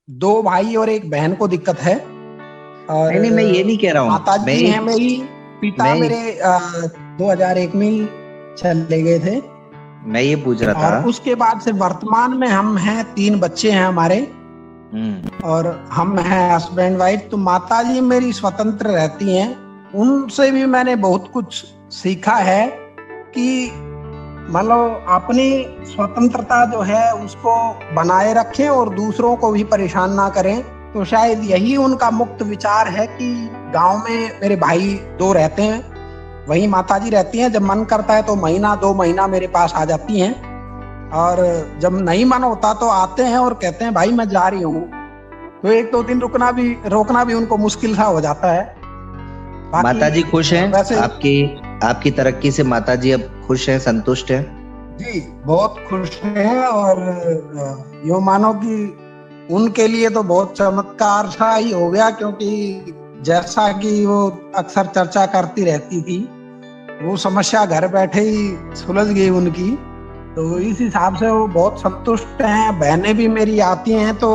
2 भाई और 1 बहन को दिक्कत है। और नहीं, मैं ये नहीं कह रहा हूँ। माता जी हैं मेरी, पिता मेरे 2001 में ही चले गए थे। मैं ये पूछ रहा था। और उसके बाद से वर्तमान में हम हैं, 3 बच्चे हैं हमारे, और हम हैं हस्बैंड वाइफ। तो माता जी मेरी स्वतंत्र रहती हैं, उनसे भी मैंने बहुत कुछ सीखा है कि मतलब अपनी स्वतंत्रता जो है उसको बनाए रखें और दूसरों को भी परेशान ना करें। तो शायद यही उनका मुक्त विचार है कि गांव में मेरे भाई 2 रहते हैं, वहीं माताजी रहती हैं। जब मन करता है तो महीना 2 महीना मेरे पास आ जाती हैं, और जब नहीं मन होता तो आते हैं और कहते हैं भाई मैं जा रही हूँ। तो 1-2 दिन रोकना भी उनको मुश्किल सा हो जाता है। माताजी खुश हैं आपकी तरक्की से? माताजी अब खुश हैं, संतुष्ट हैं? जी बहुत खुश हैं, और यूं मानो कि उनके लिए तो बहुत चमत्कार सा ही हो गया, क्योंकि जैसा कि वो अक्सर चर्चा करती रहती थी, वो समस्या घर बैठे ही सुलझ गई उनकी। तो इस हिसाब से वो बहुत संतुष्ट हैं। बहनें भी मेरी आती हैं तो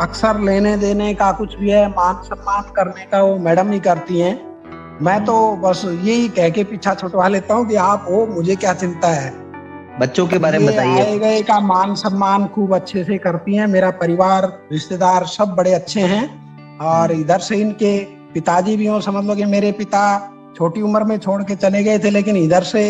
अक्सर लेने देने का कुछ भी है, मान सम्मान करने का वो मैडम ही करती हैं। मैं तो बस यही कह के पीछा छुटवा लेता हूँ कि आप हो, मुझे क्या चिंता है। बच्चों के बारे में बताइए। आए गए का मान सम्मान खूब अच्छे से करती हैं। मेरा परिवार, रिश्तेदार सब बड़े अच्छे हैं, और इधर से इनके पिताजी भी हो, समझ लो कि मेरे पिता छोटी उम्र में छोड़ के चले गए थे, लेकिन इधर से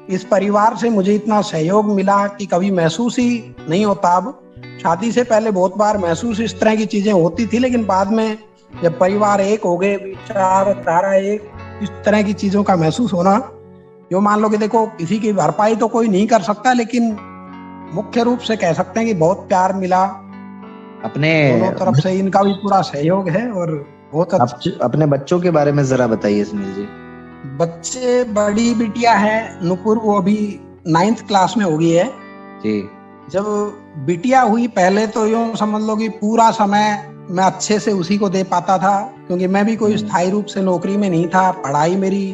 इस परिवार से मुझे इतना सहयोग मिला कि कभी महसूस ही नहीं होता। अब शादी से पहले बहुत बार महसूस इस तरह की चीजें होती थी, लेकिन बाद में जब परिवार एक हो गए, विचारधारा एक, इस तरह की चीजों का महसूस होना, जो मान लो कि देखो किसी की भरपाई तो कोई नहीं कर सकता, लेकिन मुख्य रूप से कह सकते हैं कि बहुत प्यार मिला अपने दोनों तरफ से। इनका भी पूरा सहयोग है और बहुत अच्छा। अपने बच्चों के बारे में जरा बताइए सुनील जी। बच्चे, बड़ी बिटिया है नुपुर, वो अभी 9th क्लास में हो गई है जी। जब बिटिया हुई पहले तो यूं समझ लो कि पूरा समय मैं अच्छे से उसी को दे पाता था, क्योंकि मैं भी कोई स्थायी रूप से नौकरी में नहीं था, पढ़ाई मेरी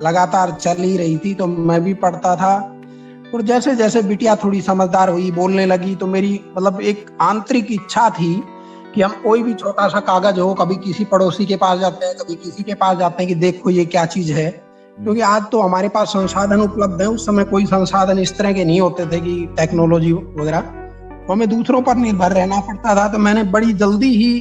लगातार चल ही रही थी, तो मैं भी पढ़ता था। और जैसे जैसे बिटिया थोड़ी समझदार हुई, बोलने लगी, तो मेरी मतलब एक आंतरिक इच्छा थी कि हम कोई भी छोटा सा कागज हो, कभी किसी पड़ोसी के पास जाते हैं, कभी किसी के पास जाते हैं कि देखो ये क्या चीज है, क्योंकि आज तो हमारे पास संसाधन उपलब्ध है, उस समय कोई संसाधन इस तरह के नहीं होते थे कि टेक्नोलॉजी वगैरह, तो हमें दूसरों पर निर्भर रहना पड़ता था। तो मैंने बड़ी जल्दी ही,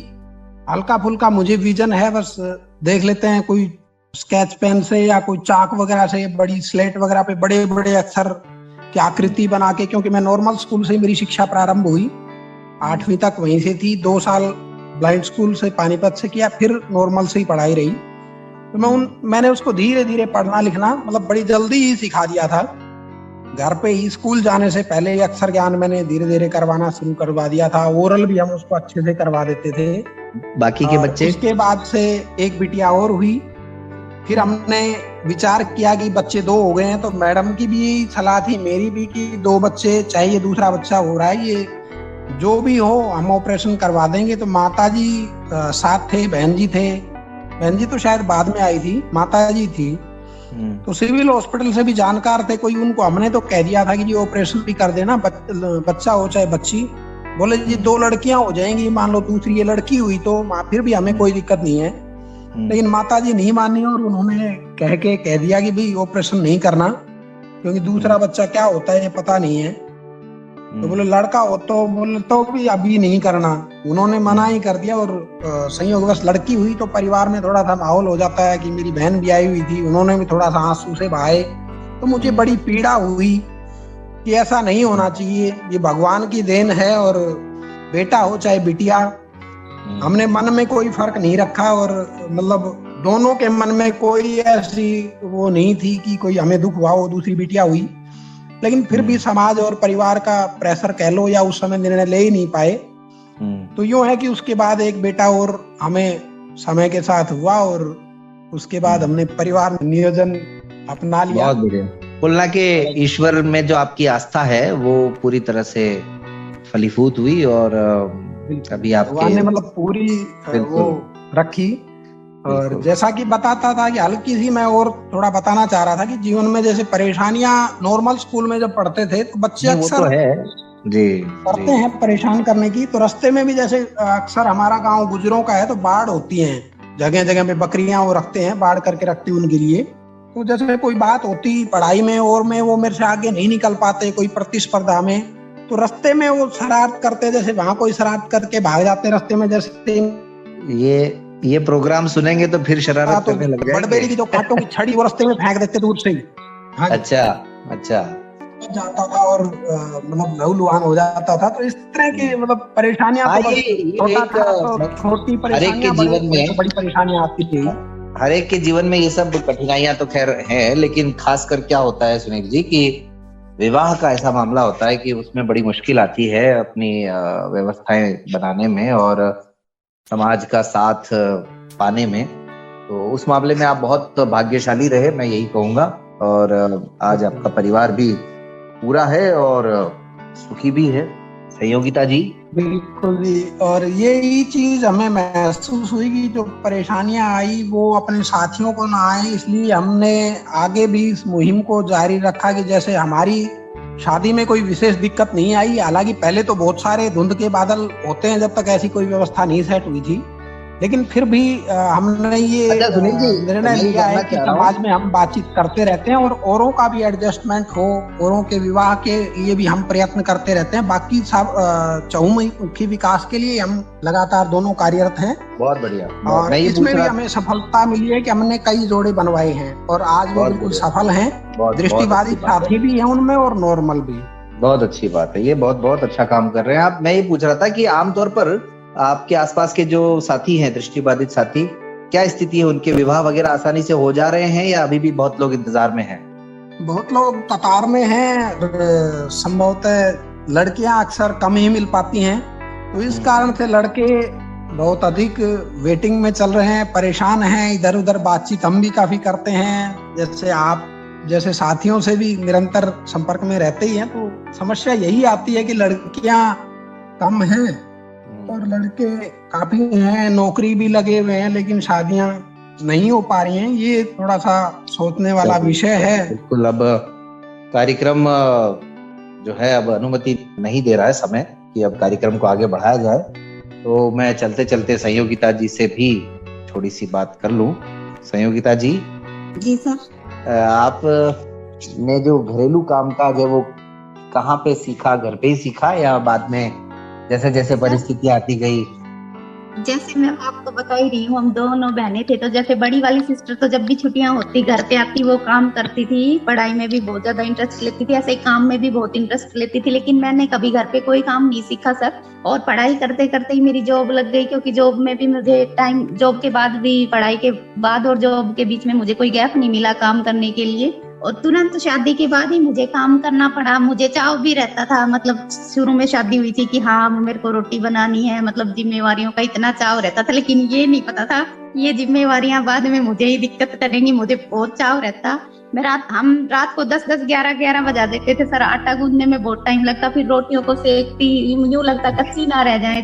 हल्का फुल्का मुझे विजन है, बस देख लेते हैं कोई स्केच पेन से या कोई चाक वगैरह से, बड़ी स्लेट वगैरह पे बड़े बड़े अक्षर की आकृति बना के, क्योंकि मैं नॉर्मल स्कूल से मेरी शिक्षा प्रारंभ हुई, 8वीं तक वहीं से थी, 2 साल ब्लाइंड स्कूल से पानीपत से किया, फिर नॉर्मल से ही पढ़ाई रही। तो मैंने उसको धीरे धीरे पढ़ना लिखना मतलब बड़ी जल्दी ही सिखा दिया था। घर पे ही स्कूल जाने से पहले ही अक्षर ज्ञान मैंने धीरे धीरे करवाना शुरू करवा दिया था। ओरल भी हम उसको अच्छे से करवा देते थे। बाकी के बच्चे? उसके बाद से एक बिटिया और हुई, फिर हमने विचार किया कि बच्चे 2 हो गए हैं, तो मैडम की भी सलाह थी, मेरी भी, कि 2 बच्चे चाहिए, दूसरा बच्चा हो रहा है, ये जो भी हो हम ऑपरेशन करवा देंगे। तो माताजी साथ थे, बहन जी थे, बहन जी तो शायद बाद में आई थी, माताजी थी, तो सिविल हॉस्पिटल से भी जानकार थे कोई, उनको हमने तो कह दिया था कि जी ऑपरेशन भी कर देना, बच्चा हो चाहे बच्ची। बोले जी 2 लड़कियां हो जाएंगी, मान लो दूसरी ये लड़की हुई तो फिर भी हमें कोई दिक्कत नहीं है। लेकिन माताजी नहीं मानी और उन्होंने कह दिया कि भाई ऑपरेशन नहीं करना, क्योंकि दूसरा बच्चा क्या होता है ये पता नहीं है। तो बोले लड़का हो तो, बोले तो भी अभी नहीं करना, उन्होंने मना ही कर दिया। और संयोगवश लड़की हुई तो परिवार में थोड़ा सा माहौल हो जाता है कि मेरी बहन भी आई हुई थी, उन्होंने भी थोड़ा सा आंसू से बहाए, तो मुझे बड़ी पीड़ा हुई कि ऐसा नहीं होना चाहिए, ये भगवान की देन है, और बेटा हो चाहे बिटिया, हमने मन में कोई फर्क नहीं रखा, और मतलब दोनों के मन में कोई ऐसी वो नहीं थी कि कोई हमें दुख हुआ हो दूसरी बिटिया हुई। लेकिन फिर भी समाज और परिवार का प्रेशर कह लो, या उस समय निर्णय ले ही नहीं पाए। तो यूं है कि उसके बाद एक बेटा और हमें समय के साथ हुआ, और उसके बाद हमने परिवार नियोजन अपना लिया। बहुत बढ़िया। बोलना कि ईश्वर में जो आपकी आस्था है वो पूरी तरह से फलीभूत हुई, और अभी आपके ने मतलब पूरी वो रखी। और जैसा कि बताता था कि हल्की सी मैं और थोड़ा बताना चाह रहा था कि जीवन में जैसे परेशानियां नॉर्मल स्कूल में जब पढ़ते थे तो बच्चे अक्सर करते हैं परेशान करने की। तो रास्ते में भी जैसे अक्सर हमारा गांव गुजरों का है, तो बाढ़ होती है, जगह जगह पे बकरियां वो रखते हैं, बाढ़ करके रखते हैं उनके लिए। तो जैसे कोई बात होती पढ़ाई में और में वो मेरे से आगे नहीं निकल पाते कोई प्रतिस्पर्धा में, तो रास्ते में वो शरारत करते, जैसे वहां कोई शरारत करके भाग जाते रास्ते में। जैसे ये प्रोग्राम सुनेंगे तो फिर शरारत करने लग जाएंगे। बड़बेरी की जो कांटों की छड़ी वो रास्ते में फेंक देते दूर से ही। हाँ, अच्छा जाता था और मतलब लहूलुहान हो जाता था। तो इस तरह की मतलब परेशानियां छोटी परेशानियां बड़ी परेशानियां आती थी। हर एक के जीवन में ये सब कठिनाइयां तो खैर है, लेकिन खासकर क्या होता है सुनील जी कि विवाह का ऐसा मामला होता है कि उसमें बड़ी मुश्किल आती है अपनी व्यवस्थाएं बनाने में और समाज का साथ पाने में। तो उस मामले में आप बहुत भाग्यशाली रहे, मैं यही कहूंगा। और आज आपका परिवार भी पूरा है और सुखी भी है। सहयोगिता जी? बिल्कुल जी। और यही चीज हमें महसूस हुई कि जो परेशानियां आई वो अपने साथियों को ना आए, इसलिए हमने आगे भी इस मुहिम को जारी रखा कि जैसे हमारी शादी में कोई विशेष दिक्कत नहीं आई। हालांकि पहले तो बहुत सारे धुंध के बादल होते हैं जब तक ऐसी कोई व्यवस्था नहीं सेट हुई थी, लेकिन फिर भी हमने ये निर्णय लिया है कि समाज में हम बातचीत करते रहते हैं और औरों का भी एडजस्टमेंट हो, औरों के विवाह के लिए भी हम प्रयत्न करते रहते हैं। बाकी सब चहुमुखी विकास के लिए हम लगातार दोनों कार्यरत हैं। बहुत बढ़िया। और इसमें भी हमें सफलता मिली है कि हमने कई जोड़े बनवाए हैं और आज वो बिल्कुल सफल हैं। दृष्टिबाधित साथी भी हैं उनमें और नॉर्मल भी। बहुत अच्छी बात है, ये बहुत बहुत अच्छा काम कर रहे हैं आप। मैं ये पूछ रहा था कि आमतौर पर आपके आसपास के जो साथी हैं, दृष्टिबाधित साथी, क्या स्थिति है? उनके विवाह वगैरह आसानी से हो जा रहे हैं या अभी भी बहुत लोग इंतजार में हैं? बहुत लोग कतार में हैं। संभवतः लड़कियां अक्सर कम ही मिल पाती हैं, तो इस कारण से लड़के बहुत अधिक वेटिंग में चल रहे हैं, परेशान हैं। इधर उधर बातचीत हम भी काफी करते हैं, जैसे आप जैसे साथियों से भी निरंतर संपर्क में रहते ही हैं। तो समस्या यही आती है कि लड़कियां कम हैं और लड़के काफी हैं, नौकरी भी लगे हुए हैं, लेकिन शादियां नहीं हो पा रही हैं। ये थोड़ा सा सोचने वाला विषय है। बिल्कुल। अब कार्यक्रम जो है अब अनुमति नहीं दे रहा है समय कि अब कार्यक्रम को आगे बढ़ाया जाए, तो मैं चलते चलते संयोगिता जी से भी थोड़ी सी बात कर लूं। संयोगिता जी। जी सर। आप ने जो घरेलू कामकाज है वो कहाँ पे सीखा? घर पे ही सीखा या बाद में जैसे जैसे परिस्थितियां आती गई? जैसे मैं आपको बता ही रही हूँ, हम दोनों बहनें थे, तो जैसे बड़ी वाली सिस्टर तो जब भी छुट्टियां होती घर पे आती वो काम करती थी, पढ़ाई में भी बहुत ज्यादा इंटरेस्ट लेती थी, ऐसे काम में भी बहुत इंटरेस्ट लेती थी। लेकिन मैंने कभी घर पे कोई काम नहीं सीखा सर, और पढ़ाई करते करते ही मेरी जॉब लग गई, क्योंकि जॉब में भी मुझे टाइम, जॉब के बाद भी, पढ़ाई के बाद और जॉब के बीच में मुझे कोई गैप नहीं मिला काम करने के लिए। और तुरंत शादी के बाद ही मुझे काम करना पड़ा। मुझे चाव भी रहता था, मतलब शुरू में शादी हुई थी कि हाँ मेरे को रोटी बनानी है, मतलब जिम्मेवारियों का इतना चाव रहता था, लेकिन ये नहीं पता था ये जिम्मेवारियां बाद में मुझे ही दिक्कत करेंगी। मुझे बहुत चाव रहता। हम रात को 10-10, 11-11 बजा देते थे सर। आटा गूंदने में बहुत टाइम लगता, फिर रोटियों को सेकती, यूं लगता कच्ची ना रह जाए।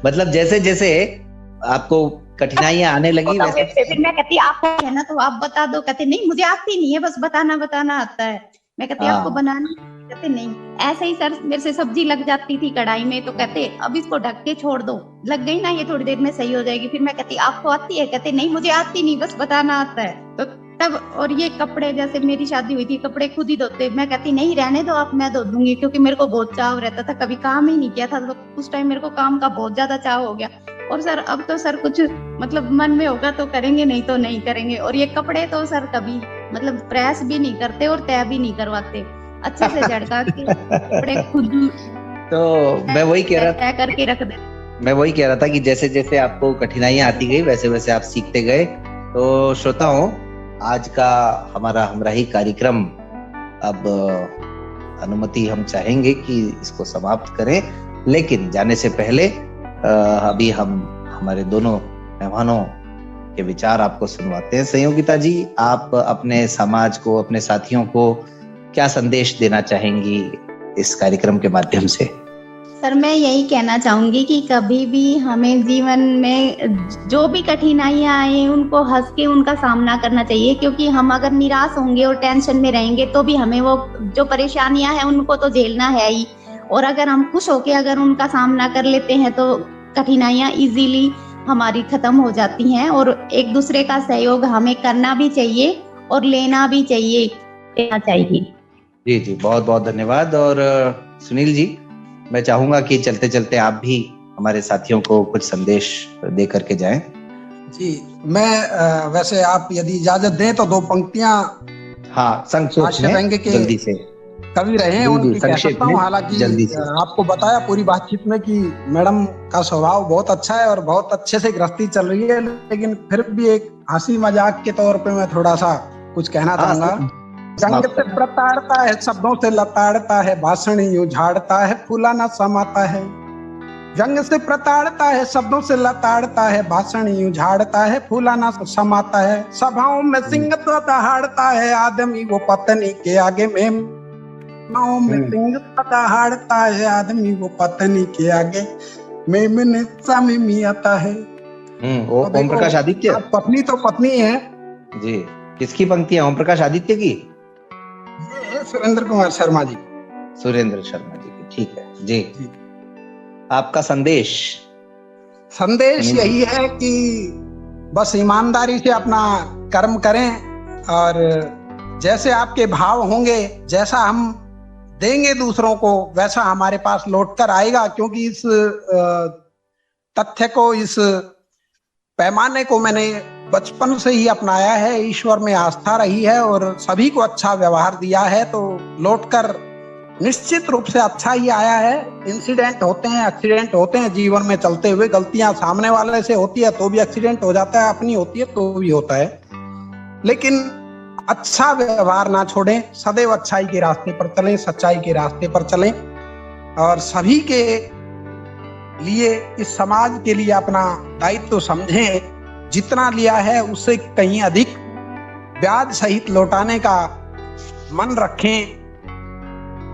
मतलब जैसे जैसे आपको कठिनाइयां आने लगी वैसे फिर मैं कहती आपको है ना तो आप बता दो। कहते नहीं मुझे आती नहीं है, बस बताना आता है। मैं कहती आपको बनानी? कहते नहीं। ऐसे ही सर मेरे से सब्जी लग जाती थी कढ़ाई में, तो कहते अब इसको ढक के छोड़ दो, लग गई ना ये थोड़ी देर में सही हो जाएगी। फिर मैं कहती आपको आती है? कहते नहीं मुझे आती नहीं, बस बताना आता है। तो तब, और ये कपड़े, जैसे मेरी शादी हुई थी, कपड़े खुद ही धोते। मैं कहती नहीं रहने दो आप, मैं धो दूंगी, क्योंकि मेरे को बहुत चाव रहता था। कभी काम ही नहीं किया था, तो उस टाइम मेरे को काम का बहुत ज्यादा चाव हो गया। और सर अब तो सर कुछ मतलब मन में होगा तो करेंगे, नहीं तो नहीं करेंगे। और ये कपड़े तो सर कभी मतलब प्रेस भी नहीं करते और तय भी नहीं करवाते, अच्छे से झड़का के कपड़े खुद तो मैं वही कह रहा था, तय करके रख दे। मैं वही कह रहा था कि जैसे जैसे आपको कठिनाइयां आती गई वैसे वैसे आप सीखते गए। तो श्रोताओं, आज का हमारा हमराही कार्यक्रम अब अनुमति हम चाहेंगे कि इसको समाप्त करें, लेकिन जाने से पहले अभी हम हमारे दोनों मेहमानों के विचार आपको सुनवाते हैं। संयोगिता जी, आप अपने समाज को, अपने साथियों को क्या संदेश देना चाहेंगी इस कार्यक्रम के माध्यम से? सर मैं यही कहना चाहूंगी कि कभी भी हमें जीवन में जो भी कठिनाइयां आए उनको हंस के उनका सामना करना चाहिए, क्योंकि हम अगर निराश होंगे और टेंशन में रहेंगे तो भी हमें वो जो परेशानियां हैं उनको तो झेलना है ही। और अगर हम खुश होके अगर उनका सामना कर लेते हैं तो कठिनाइयां इजीली हमारी खत्म हो जाती हैं। और एक दूसरे का सहयोग हमें करना भी चाहिए और लेना भी चाहिए, लेना चाहिए। जी जी, बहुत बहुत धन्यवाद। और सुनील जी, मैं चाहूंगा कि चलते चलते आप भी हमारे साथियों को कुछ संदेश दे करके जाएं। जी, मैं वैसे आप यदि इजाजत दें तो 2 पंक्तियां संक्षेप में जल्दी से कवि रहे हैं उनकी कह सकता हूँ। हालांकि आपको बताया पूरी बातचीत में कि मैडम का स्वभाव बहुत अच्छा है और बहुत अच्छे से गृहस्थी चल रही है, लेकिन फिर भी एक हंसी मजाक के तौर पे मैं थोड़ा सा कुछ कहना चाहूंगा। जंग से प्रताड़ता है, शब्दों से लताड़ता है, भाषण यूं झाड़ता है, फूला न समाता है। जंग से प्रताड़ता है, शब्दों से लताड़ता है, भाषण यूं झाड़ता है, फूला न समाता है। सभाओं में सिंह तो दहाड़ता है, आदमी वो पत्नी के आगे में सिंह दहाड़ता है, आदमी वो पत्नी के आगे में सामी आता है। ओम प्रकाश आदित्य। पत्नी तो पत्नी है जी। किसकी पंक्ति है? ओम प्रकाश आदित्य की? सुरेंद्र कुमार शर्मा जी। सुरेंद्र शर्मा जी की, ठीक है जी। आपका संदेश? संदेश सुनील जी। यही है कि बस ईमानदारी से अपना कर्म करें और जैसे आपके भाव होंगे, जैसा हम देंगे दूसरों को, वैसा हमारे पास लौट कर आएगा। क्योंकि इस तथ्य को, इस पैमाने को मैंने बचपन से ही अपनाया है। ईश्वर में आस्था रही है और सभी को अच्छा व्यवहार दिया है, तो लौटकर निश्चित रूप से अच्छा ही आया है। इंसिडेंट होते हैं, एक्सीडेंट होते हैं जीवन में चलते हुए, गलतियां सामने वाले से होती है तो भी एक्सीडेंट हो जाता है, अपनी होती है तो भी होता है। लेकिन अच्छा व्यवहार ना छोड़ें, सदैव अच्छाई के रास्ते पर चलें, सच्चाई के रास्ते पर चलें और सभी के लिए, इस समाज के लिए अपना दायित्व समझें। जितना लिया है उससे कहीं अधिक ब्याज सहित लौटाने का मन रखें,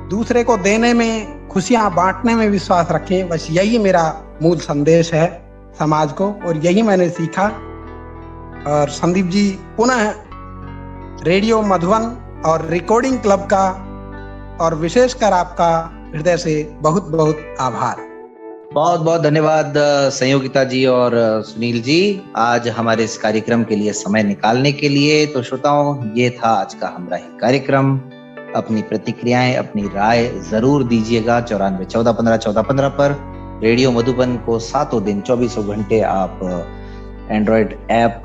दूसरे को देने में, खुशियां बांटने में विश्वास रखें। बस यही मेरा मूल संदेश है समाज को और यही मैंने सीखा। और संदीप जी, पुनः रेडियो मधुबन और रिकॉर्डिंग क्लब का और विशेषकर आपका हृदय से बहुत बहुत आभार। बहुत बहुत धन्यवाद संयोगिता जी और सुनील जी, आज हमारे इस कार्यक्रम के लिए समय निकालने के लिए। तो श्रोताओं, ये था आज का हमराही कार्यक्रम। अपनी प्रतिक्रियाएं, अपनी राय जरूर दीजिएगा 94 14 15 14 15 पर। रेडियो मधुबन को सातों दिन 24 घंटे आप एंड्रॉयड ऐप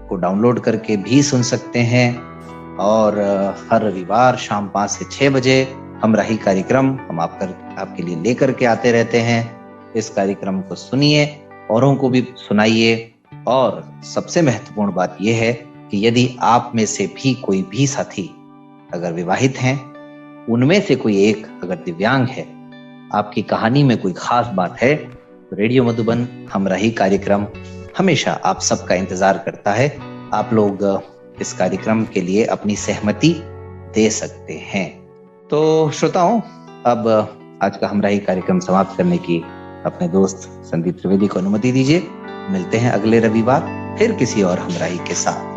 को डाउनलोड करके भी सुन सकते हैं और हर रविवार शाम 5 से 6 बजे हमराही कार्यक्रम हम आपके लिए लेकर के आते रहते हैं। इस कार्यक्रम को सुनिए, औरों को भी सुनाइए। और सबसे महत्वपूर्ण बात यह है कि यदि आप में से भी कोई भी साथी अगर विवाहित हैं, उनमें से कोई एक अगर दिव्यांग है, आपकी कहानी में कोई खास बात है, तो रेडियो मधुबन हमराही कार्यक्रम हमेशा आप सबका इंतजार करता है। आप लोग इस कार्यक्रम के लिए अपनी सहमति दे सकते हैं। तो श्रोताओं, अब आज का हमराही कार्यक्रम समाप्त करने की अपने दोस्त संदीप त्रिवेदी को अनुमति दीजिए। मिलते हैं अगले रविवार फिर किसी और हमराही के साथ।